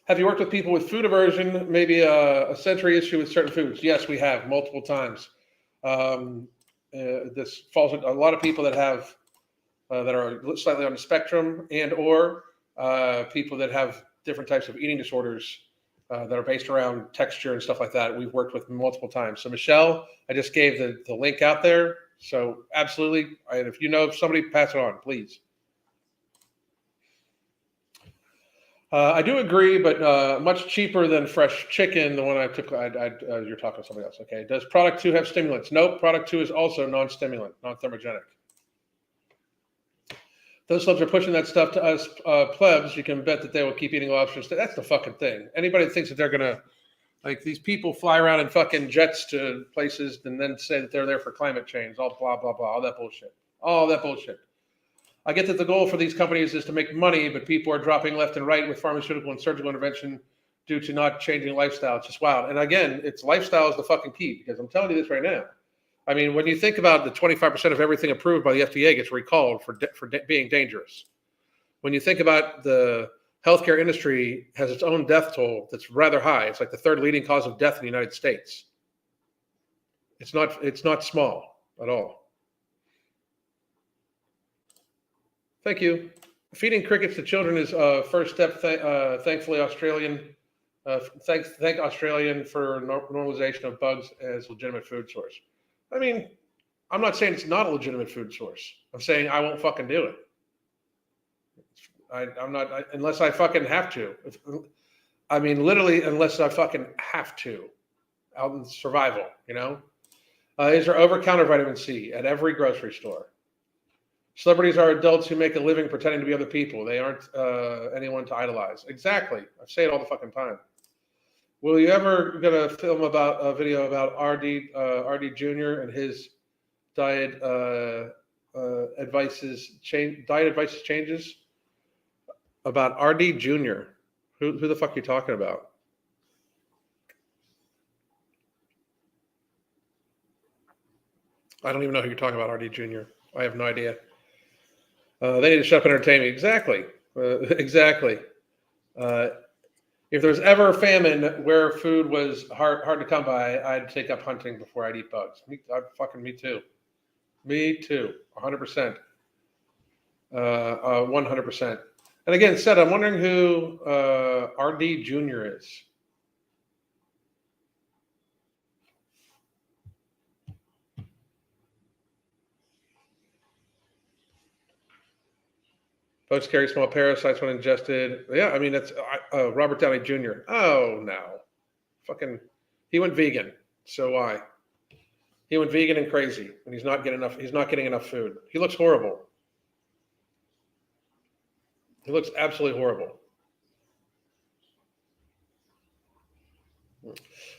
S1: Have you worked with people with food aversion, maybe a sensory issue with certain foods? Yes, we have multiple times. This falls into a lot of people that have that are slightly on the spectrum, and or people that have different types of eating disorders that are based around texture and stuff like that. We've worked with multiple times. So Michelle, I just gave the link out there. So absolutely, and if you know somebody, pass it on, please. I do agree, but much cheaper than fresh chicken. The one I took, you're talking to somebody else. Okay. Does product 2 have stimulants? Nope. Product 2 is also non-stimulant, non-thermogenic. Those celebs are pushing that stuff to us plebs. You can bet that they will keep eating lobsters. That's the fucking thing. Anybody that thinks that they're going to, like, these people fly around in fucking jets to places and then say that they're there for climate change, all blah, blah, blah, all that bullshit. All that bullshit. I get that the goal for these companies is to make money, but people are dropping left and right with pharmaceutical and surgical intervention due to not changing lifestyle. It's just wild. And again, it's lifestyle is the fucking key, because I'm telling you this right now. I mean, when you think about the 25% of everything approved by the FDA gets recalled for being dangerous. When you think about the healthcare industry has its own death toll that's rather high. It's like the 3rd leading cause of death in the United States. It's not small at all. Thank you. Feeding crickets to children is first step. Thankfully, Australian. Thank Australian for normalization of bugs as legitimate food source. I mean, I'm not saying it's not a legitimate food source. I'm saying I won't fucking do it. I'm not unless I fucking have to. I mean, literally, unless I fucking have to. Out in survival, you know. Is there over-counter vitamin C at every grocery store? Celebrities are adults who make a living pretending to be other people. They aren't anyone to idolize. Exactly. I say it all the fucking time. Will you ever get a film about a video about RD Jr. and his diet diet advices changes about RD Jr. Who the fuck are you talking about? I don't even know who you're talking about, RD Jr. I have no idea. They need to shut up and entertain me. Exactly. Exactly. If there's ever a famine where food was hard to come by, I'd take up hunting before I'd eat bugs. Me too. Me too. 100%. 100%. And again, Seth, I'm wondering who RD Jr. is. Bugs carry small parasites when ingested. Yeah, I mean, that's Robert Downey Jr. Oh, no. Fucking, he went vegan. So why? He went vegan and crazy, and he's not getting enough food. He looks horrible. He looks absolutely horrible.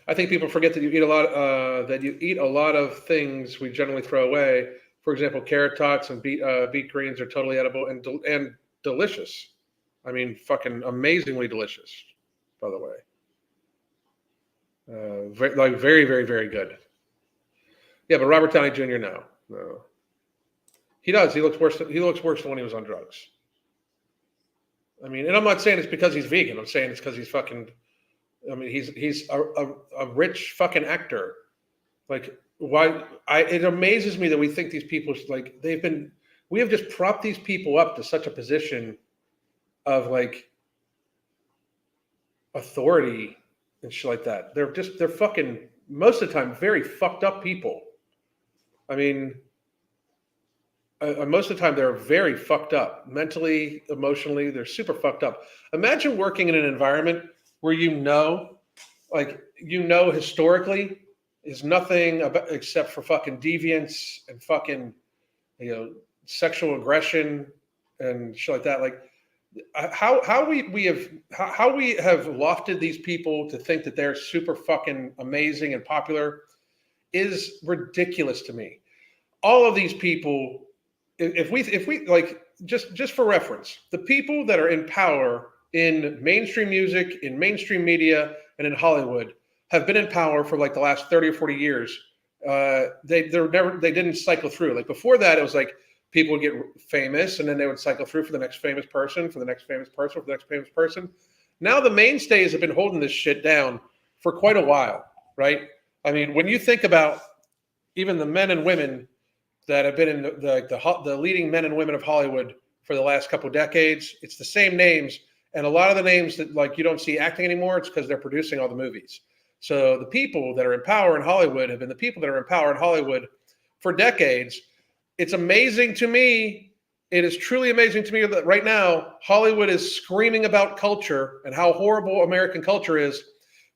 S1: I think people forget that you eat a lot of things we generally throw away. For example, carrot tots and beet greens are totally edible and delicious. I mean, fucking amazingly delicious, by the way. Very, very, very good. Yeah, but Robert Downey Jr. No. He does. He looks worse than when he was on drugs. I mean, and I'm not saying it's because he's vegan. I'm saying it's because he's fucking. I mean, he's a rich fucking actor. Like, why? It amazes me that we think these people like we have just propped these people up to such a position of like authority and shit like that. They're fucking most of the time very fucked up people. I mean, most of the time they're very fucked up mentally, emotionally. They're super fucked up. Imagine working in an environment where historically is nothing except for fucking deviance and fucking, sexual aggression and shit like that. Like how we have lofted these people to think that they're super fucking amazing and popular is ridiculous to me. All of these people, if we like, just for reference, the people that are in power in mainstream music, in mainstream media, and in Hollywood have been in power for like the last 30 or 40 years. They didn't cycle through. Like before that, it was like people would get famous and then they would cycle through for the next famous person, for the next famous person, for the next famous person. Now the mainstays have been holding this shit down for quite a while, right? I mean, when you think about even the men and women that have been in the leading men and women of Hollywood for the last couple of decades, it's the same names. And a lot of the names that like you don't see acting anymore, it's because they're producing all the movies. So the people that are in power in Hollywood have been the people that are in power in Hollywood for decades. It's amazing to me. It is truly amazing to me that right now Hollywood is screaming about culture and how horrible American culture is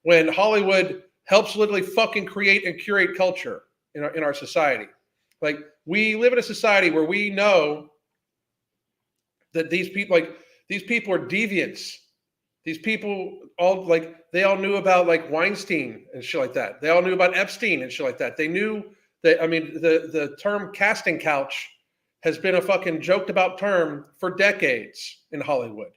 S1: when Hollywood helps literally fucking create and curate culture in our society. Like we live in a society where we know that these people are deviants. These people they all knew about like Weinstein and shit like that. They all knew about Epstein and shit like that. They knew that, I mean, the term casting couch has been a fucking joked about term for decades in Hollywood.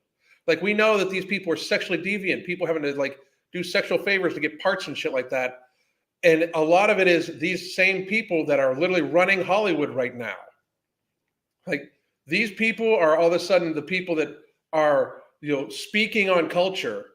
S1: Like we know that these people are sexually deviant, people having to like do sexual favors to get parts and shit like that. And a lot of it is these same people that are literally running Hollywood right now. Like these people are all of a sudden the people that are, speaking on culture.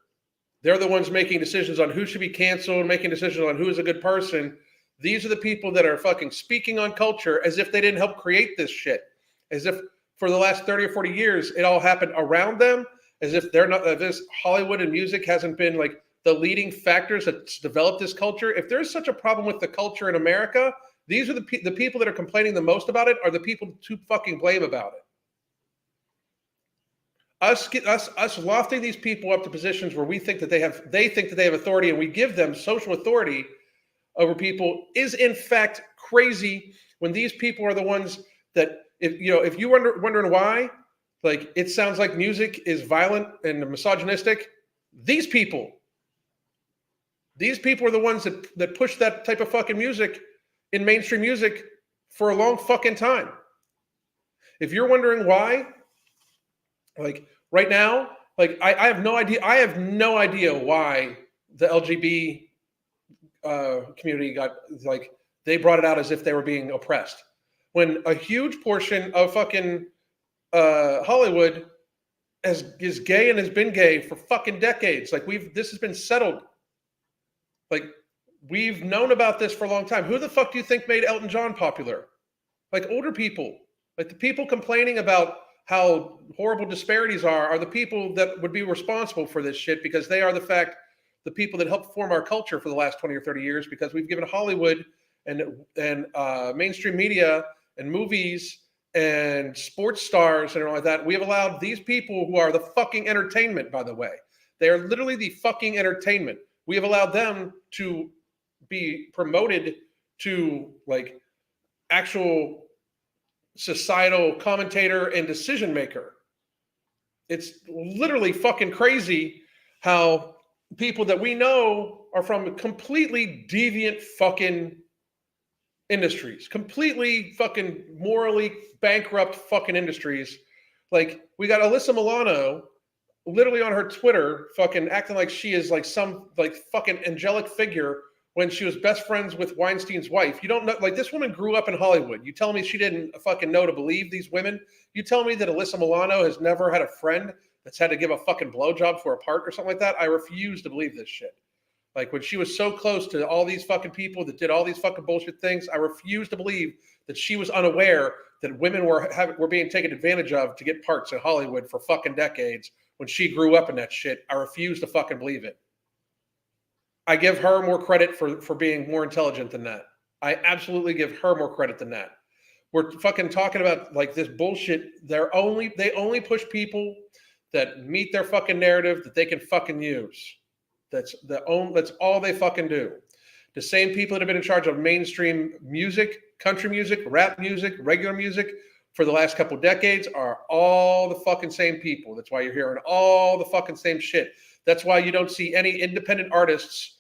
S1: They're the ones making decisions on who should be canceled, making decisions on who is a good person. These are the people that are fucking speaking on culture as if they didn't help create this shit. As if for the last 30 or 40 years, it all happened around them. As if they're not, this Hollywood and music hasn't been like the leading factors that's developed this culture. If there's such a problem with the culture in America, these are the people that are complaining the most about it are the people to fucking blame about it. Us lofting these people up to positions where they think that they have authority, and we give them social authority over people is in fact crazy. When these people are the ones that, if you wondering why, like it sounds like music is violent and misogynistic. These people are the ones that push that type of fucking music in mainstream music for a long fucking time. If you're wondering why, like right now, like I have no idea. I have no idea why the LGBT community got like they brought it out as if they were being oppressed, when a huge portion of fucking Hollywood is gay and has been gay for fucking decades. Like this has been settled. Like we've known about this for a long time. Who the fuck do you think made Elton John popular? Like older people. Like the people complaining about how horrible disparities are the people that would be responsible for this shit, because they are the people that helped form our culture for the last 20 or 30 years, because we've given Hollywood and mainstream media and movies and sports stars and all like that. We have allowed these people, who are the fucking entertainment, by the way. They are literally the fucking entertainment. We have allowed them to be promoted to like actual societal commentator and decision maker. It's literally fucking crazy how people that we know are from completely deviant fucking industries, completely fucking morally bankrupt fucking industries. Like we got Alyssa Milano literally on her Twitter fucking acting like she is like some like fucking angelic figure when she was best friends with Weinstein's wife. You don't know, like this woman grew up in Hollywood. You tell me she didn't fucking know to believe these women? You tell me that Alyssa Milano has never had a friend that's had to give a fucking blowjob for a part or something like that? I refuse to believe this shit. Like when she was so close to all these fucking people that did all these fucking bullshit things, I refuse to believe that she was unaware that women were being taken advantage of to get parts in Hollywood for fucking decades when she grew up in that shit. I refuse to fucking believe it. I give her more credit for being more intelligent than that. I absolutely give her more credit than that. We're fucking talking about like this bullshit. They only push people that meet their fucking narrative that they can fucking use. That's all they fucking do. The same people that have been in charge of mainstream music, country music, rap music, regular music for the last couple of decades are all the fucking same people. That's why you're hearing all the fucking same shit. That's why you don't see any independent artists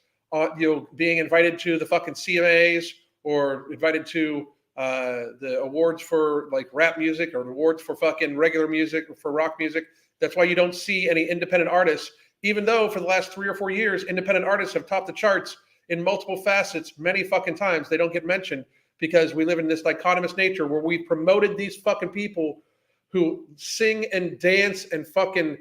S1: being invited to the fucking CMAs or invited to the awards for like rap music or awards for fucking regular music or for rock music. That's why you don't see any independent artists, even though for the last 3 or 4 years, independent artists have topped the charts in multiple facets many fucking times. They don't get mentioned because we live in this dichotomous nature where we've promoted these fucking people who sing and dance and fucking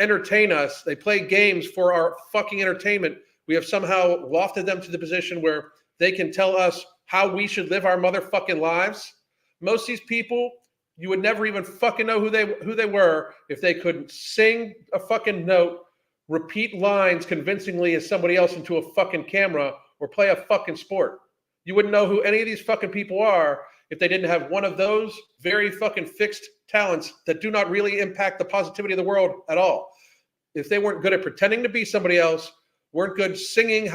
S1: entertain us. They play games for our fucking entertainment. We have somehow lofted them to the position where they can tell us how we should live our motherfucking lives. Most of these people, you would never even fucking know who they were if they could sing a fucking note, repeat lines convincingly as somebody else into a fucking camera, or play a fucking sport. You wouldn't know who any of these fucking people are if they didn't have one of those very fucking fixed talents that do not really impact the positivity of the world at all. If they weren't good at pretending to be somebody else, weren't good singing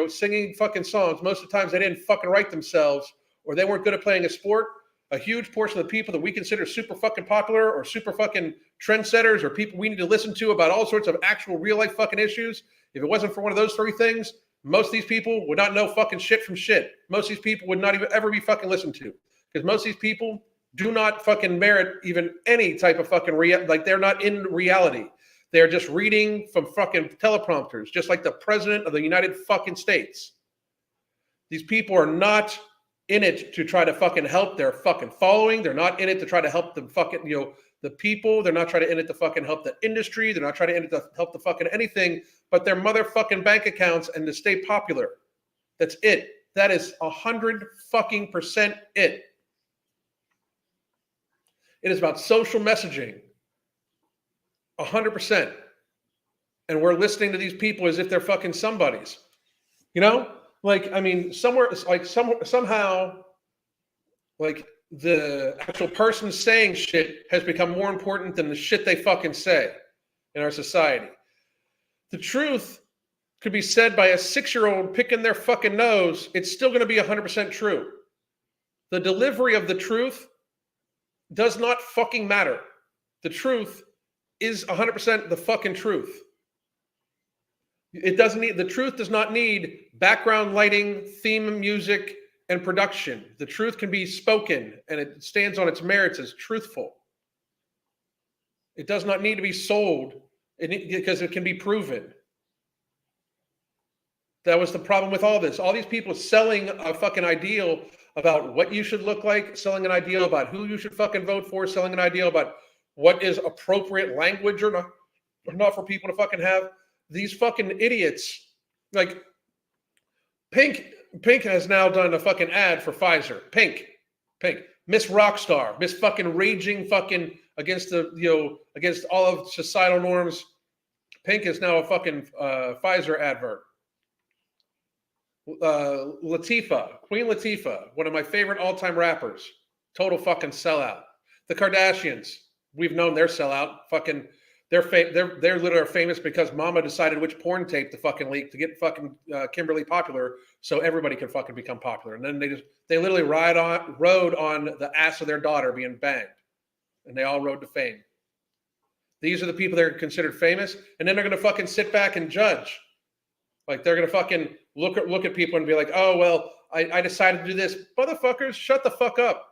S1: singing fucking songs. Most of the times they didn't fucking write themselves, or they weren't good at playing a sport. A huge portion of the people that we consider super fucking popular or super fucking trendsetters or people we need to listen to about all sorts of actual real life fucking issues, if it wasn't for one of those 3 things, most of these people would not know fucking shit from shit. Most of these people would not even ever be fucking listened to, because most of these people do not fucking merit even any type of fucking like they're not in reality. They're just reading from fucking teleprompters, just like the president of the United fucking States. These people are not in it to try to fucking help their fucking following. They're not in it to try to help the fucking, the people. They're not trying to in it to fucking help the industry. They're not trying to in it to help the fucking anything but their motherfucking bank accounts and to stay popular. That's it. That is 100% it. It is about social messaging. 100%. And we're listening to these people as if they're fucking somebodies. Like, I mean, somehow, like the actual person saying shit has become more important than the shit they fucking say in our society. The truth could be said by a 6-year-old picking their fucking nose. It's still going to be 100% true. The delivery of the truth does not fucking matter. The truth is 100% the fucking truth. The truth does not need background lighting, theme music, and production. The truth can be spoken, and it stands on its merits as truthful. It does not need to be sold because it can be proven. That was the problem with all this. All these people selling a fucking ideal about what you should look like, selling an ideal about who you should fucking vote for, selling an ideal about what is appropriate language or not for people to fucking have. These fucking idiots, like Pink has now done a fucking ad for Pfizer. Pink, Miss Rockstar, Miss fucking raging fucking against against all of societal norms. Pink is now a fucking Pfizer advert. Latifah, Queen Latifah, one of my favorite all-time rappers, total fucking sellout. The Kardashians, we've known they're sellout. Fucking, they're literally famous because Mama decided which porn tape to fucking leak to get fucking Kimberly popular, so everybody can fucking become popular. And then they literally rode on the ass of their daughter being banged, and they all rode to fame. These are the people that are considered famous, and then they're gonna fucking sit back and judge. Like they're gonna fucking look at people and be like, oh well, I decided to do this. Motherfuckers, shut the fuck up.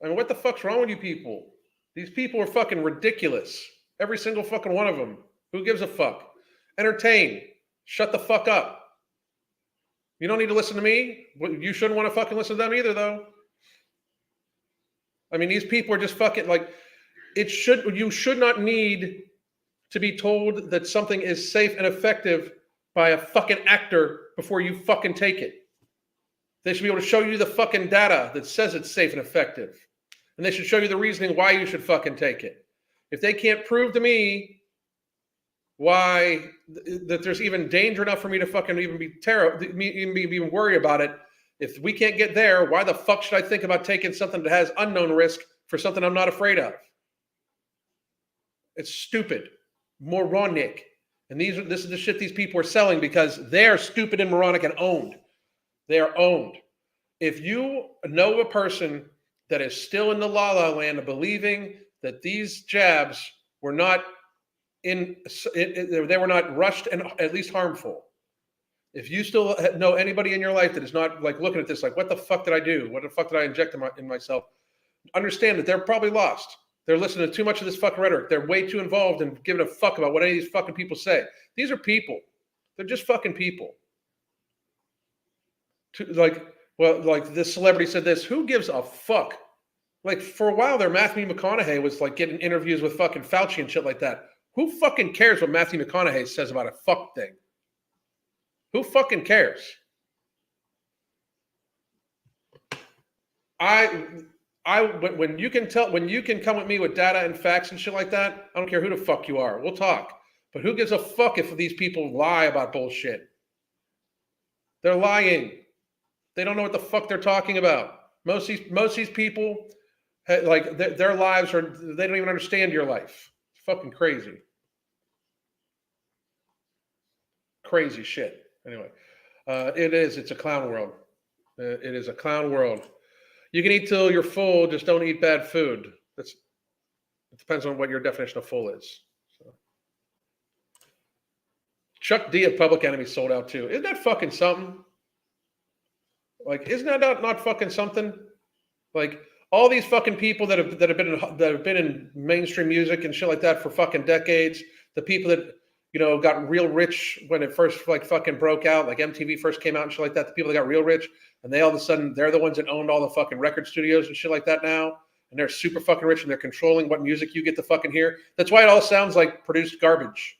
S1: I mean, what the fuck's wrong with you people? These people are fucking ridiculous. Every single fucking one of them. Who gives a fuck? Entertain. Shut the fuck up. You don't need to listen to me. You shouldn't want to fucking listen to them either, though. I mean, these people are just fucking like, you should not need to be told that something is safe and effective by a fucking actor before you fucking take it. They should be able to show you the fucking data that says it's safe and effective. And they should show you the reasoning why you should fucking take it. If they can't prove to me why that there's even danger enough for me to fucking even be worried about it, if we can't get there, why the fuck should I think about taking something that has unknown risk for something I'm not afraid of? It's stupid. Moronic. And this is the shit these people are selling because they're stupid and moronic and owned. They are owned. If you know a person that is still in the la-la land of believing that these jabs were not they were not rushed and at least harmful. If you still know anybody in your life that is not like looking at this like, what the fuck did I do? What the fuck did I inject in myself? Understand that they're probably lost. They're listening to too much of this fucking rhetoric. They're way too involved in giving a fuck about what any of these fucking people say. These are people. They're just fucking people. Like this celebrity said this. Who gives a fuck? Like for a while there, Matthew McConaughey was like getting interviews with fucking Fauci and shit like that. Who fucking cares what Matthew McConaughey says about a fuck thing? Who fucking cares? When you can come with me with data and facts and shit like that, I don't care who the fuck you are. We'll talk. But who gives a fuck if these people lie about bullshit? They're lying. They don't know what the fuck they're talking about. Most of these people, like their lives they don't even understand your life. It's fucking crazy. Crazy shit. Anyway, it's a clown world. It is a clown world. You can eat till you're full, just don't eat bad food. It depends on what your definition of full is. So. Chuck D at Public Enemy sold out too. Isn't that fucking something? Like, isn't that not fucking something? Like all these fucking people that have been in mainstream music and shit like that for fucking decades. The people that got real rich when it first like fucking broke out, like MTV first came out and shit like that. The people that got real rich, and they all of a sudden they're the ones that owned all the fucking record studios and shit like that now, and they're super fucking rich and they're controlling what music you get to fucking hear. That's why it all sounds like produced garbage.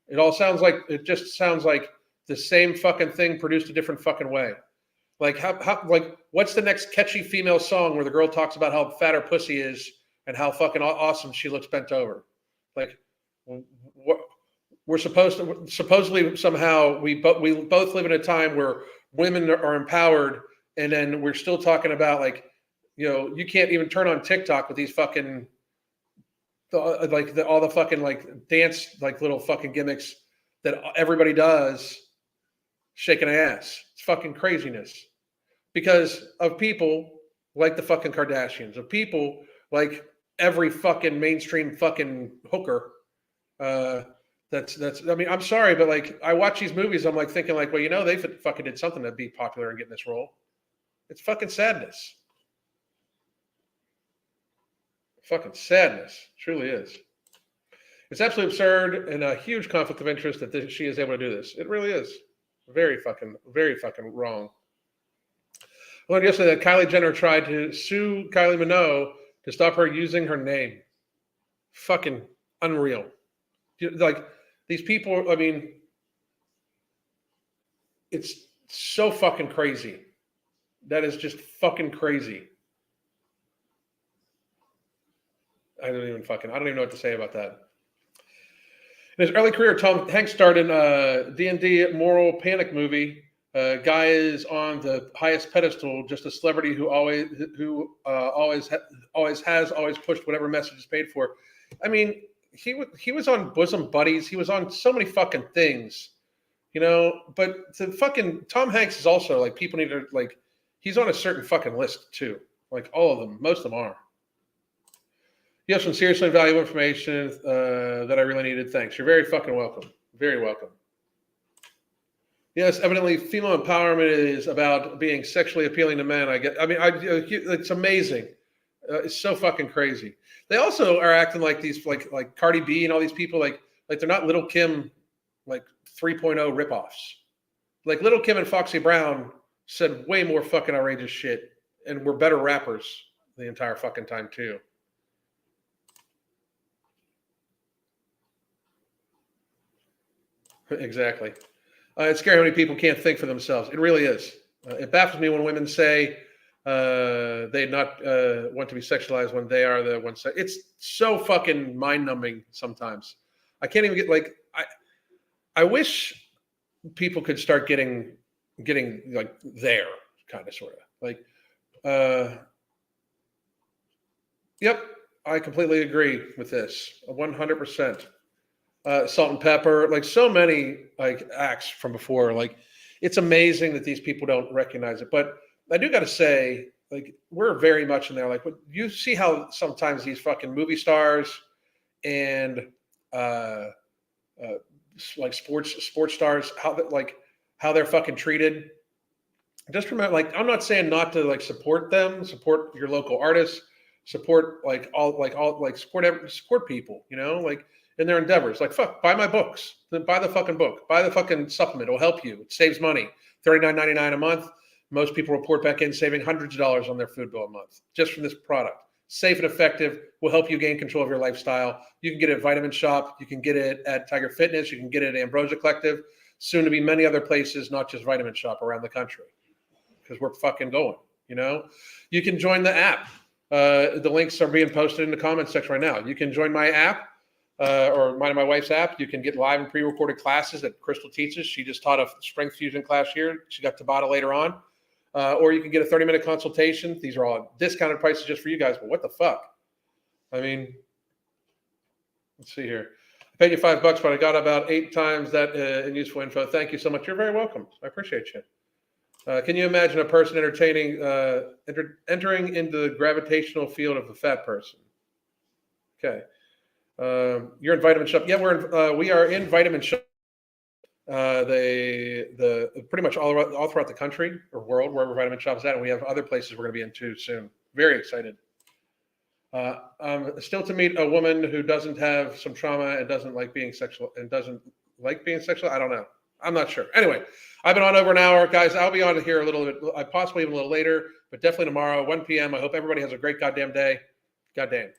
S1: It just sounds like the same fucking thing produced a different fucking way. Like like what's the next catchy female song where the girl talks about how fat her pussy is and how fucking awesome she looks bent over? Like what? We're supposedly somehow we both live in a time where women are empowered, and then we're still talking about like, you can't even turn on TikTok with these fucking all the fucking like dance like little fucking gimmicks that everybody does, shaking ass. It's fucking craziness because of people like the fucking Kardashians, of people like every fucking mainstream fucking hooker. I mean, I'm sorry, but like I watch these movies, I'm like thinking like, well, you know, they fucking did something to be popular and get in this role. It's fucking sadness. Fucking sadness. Truly is. It's absolutely absurd and a huge conflict of interest that she is able to do this. It really is. Very fucking wrong. I learned yesterday that Kylie Jenner tried to sue Kylie Minogue to stop her using her name. Fucking unreal. Like, these people, I mean, it's so fucking crazy. That is just fucking crazy. I don't even know what to say about that. In his early career, Tom Hanks starred in a D&D Moral Panic movie. Guy is on the highest pedestal, just a celebrity who always pushed whatever message is paid for. I mean, he was on Bosom Buddies. He was on so many fucking things, you know. But the fucking Tom Hanks is also like, people need to like, he's on a certain fucking list too. Like all of them, most of them are. You have some seriously valuable information that I really needed. Thanks. You're very fucking welcome. Very welcome. Yes, evidently female empowerment is about being sexually appealing to men. It's amazing. It's so fucking crazy. They also are acting like these, like Cardi B and all these people, like they're not Little Kim, like 3.0 ripoffs. Like Little Kim and Foxy Brown said way more fucking outrageous shit and were better rappers the entire fucking time too. Exactly. It's scary how many people can't think for themselves. It really is. It baffles me when women say they not want to be sexualized when they are the ones. It's so fucking mind-numbing sometimes. I can't even get like I wish people could start getting like there kind of sort of like. Yep, I completely agree with this. 100%. Salt and Pepper, like so many like acts from before. Like it's amazing that these people don't recognize it. But I do got to say, like we're very much in there. Like, but you see how sometimes these fucking movie stars and like sports stars, how they're fucking treated. Just remember, like I'm not saying not to like support them, support your local artists, support support people. You know, like. In their endeavors, like fuck, buy my books. Then buy the fucking book. Buy the fucking supplement. It'll help you. It saves money. $39.99 a month. Most people report back in saving hundreds of dollars on their food bill a month just from this product. Safe and effective. Will help you gain control of your lifestyle. You can get it at Vitamin Shop. You can get it at Tiger Fitness. You can get it at Ambrosia Collective. Soon to be many other places, not just Vitamin Shop around the country, because we're fucking going. You know, you can join the app. The links are being posted in the comments section right now. You can join my app. Or mine and my wife's app. You can get live and pre-recorded classes that Crystal teaches. She just taught a strength fusion class here. She got Tabata later on. Or you can get a 30-minute consultation. These are all discounted prices just for you guys, but what the fuck? I mean, let's see here. I paid you $5, but I got about 8 times that in useful info. Thank you so much. You're very welcome. I appreciate you. Can you imagine a person entering into the gravitational field of a fat person? Okay. You're in Vitamin Shop. Yeah, we are in Vitamin Shop. The pretty much all throughout the country or world, wherever Vitamin Shop is at, and we have other places we're going to be in too soon. Very excited. Still to meet a woman who doesn't have some trauma and doesn't like being sexual. I don't know. I'm not sure. Anyway, I've been on over an hour, guys. I'll be on here a little bit, possibly even a little later, but definitely tomorrow, 1 p.m. I hope everybody has a great goddamn day. Goddamn.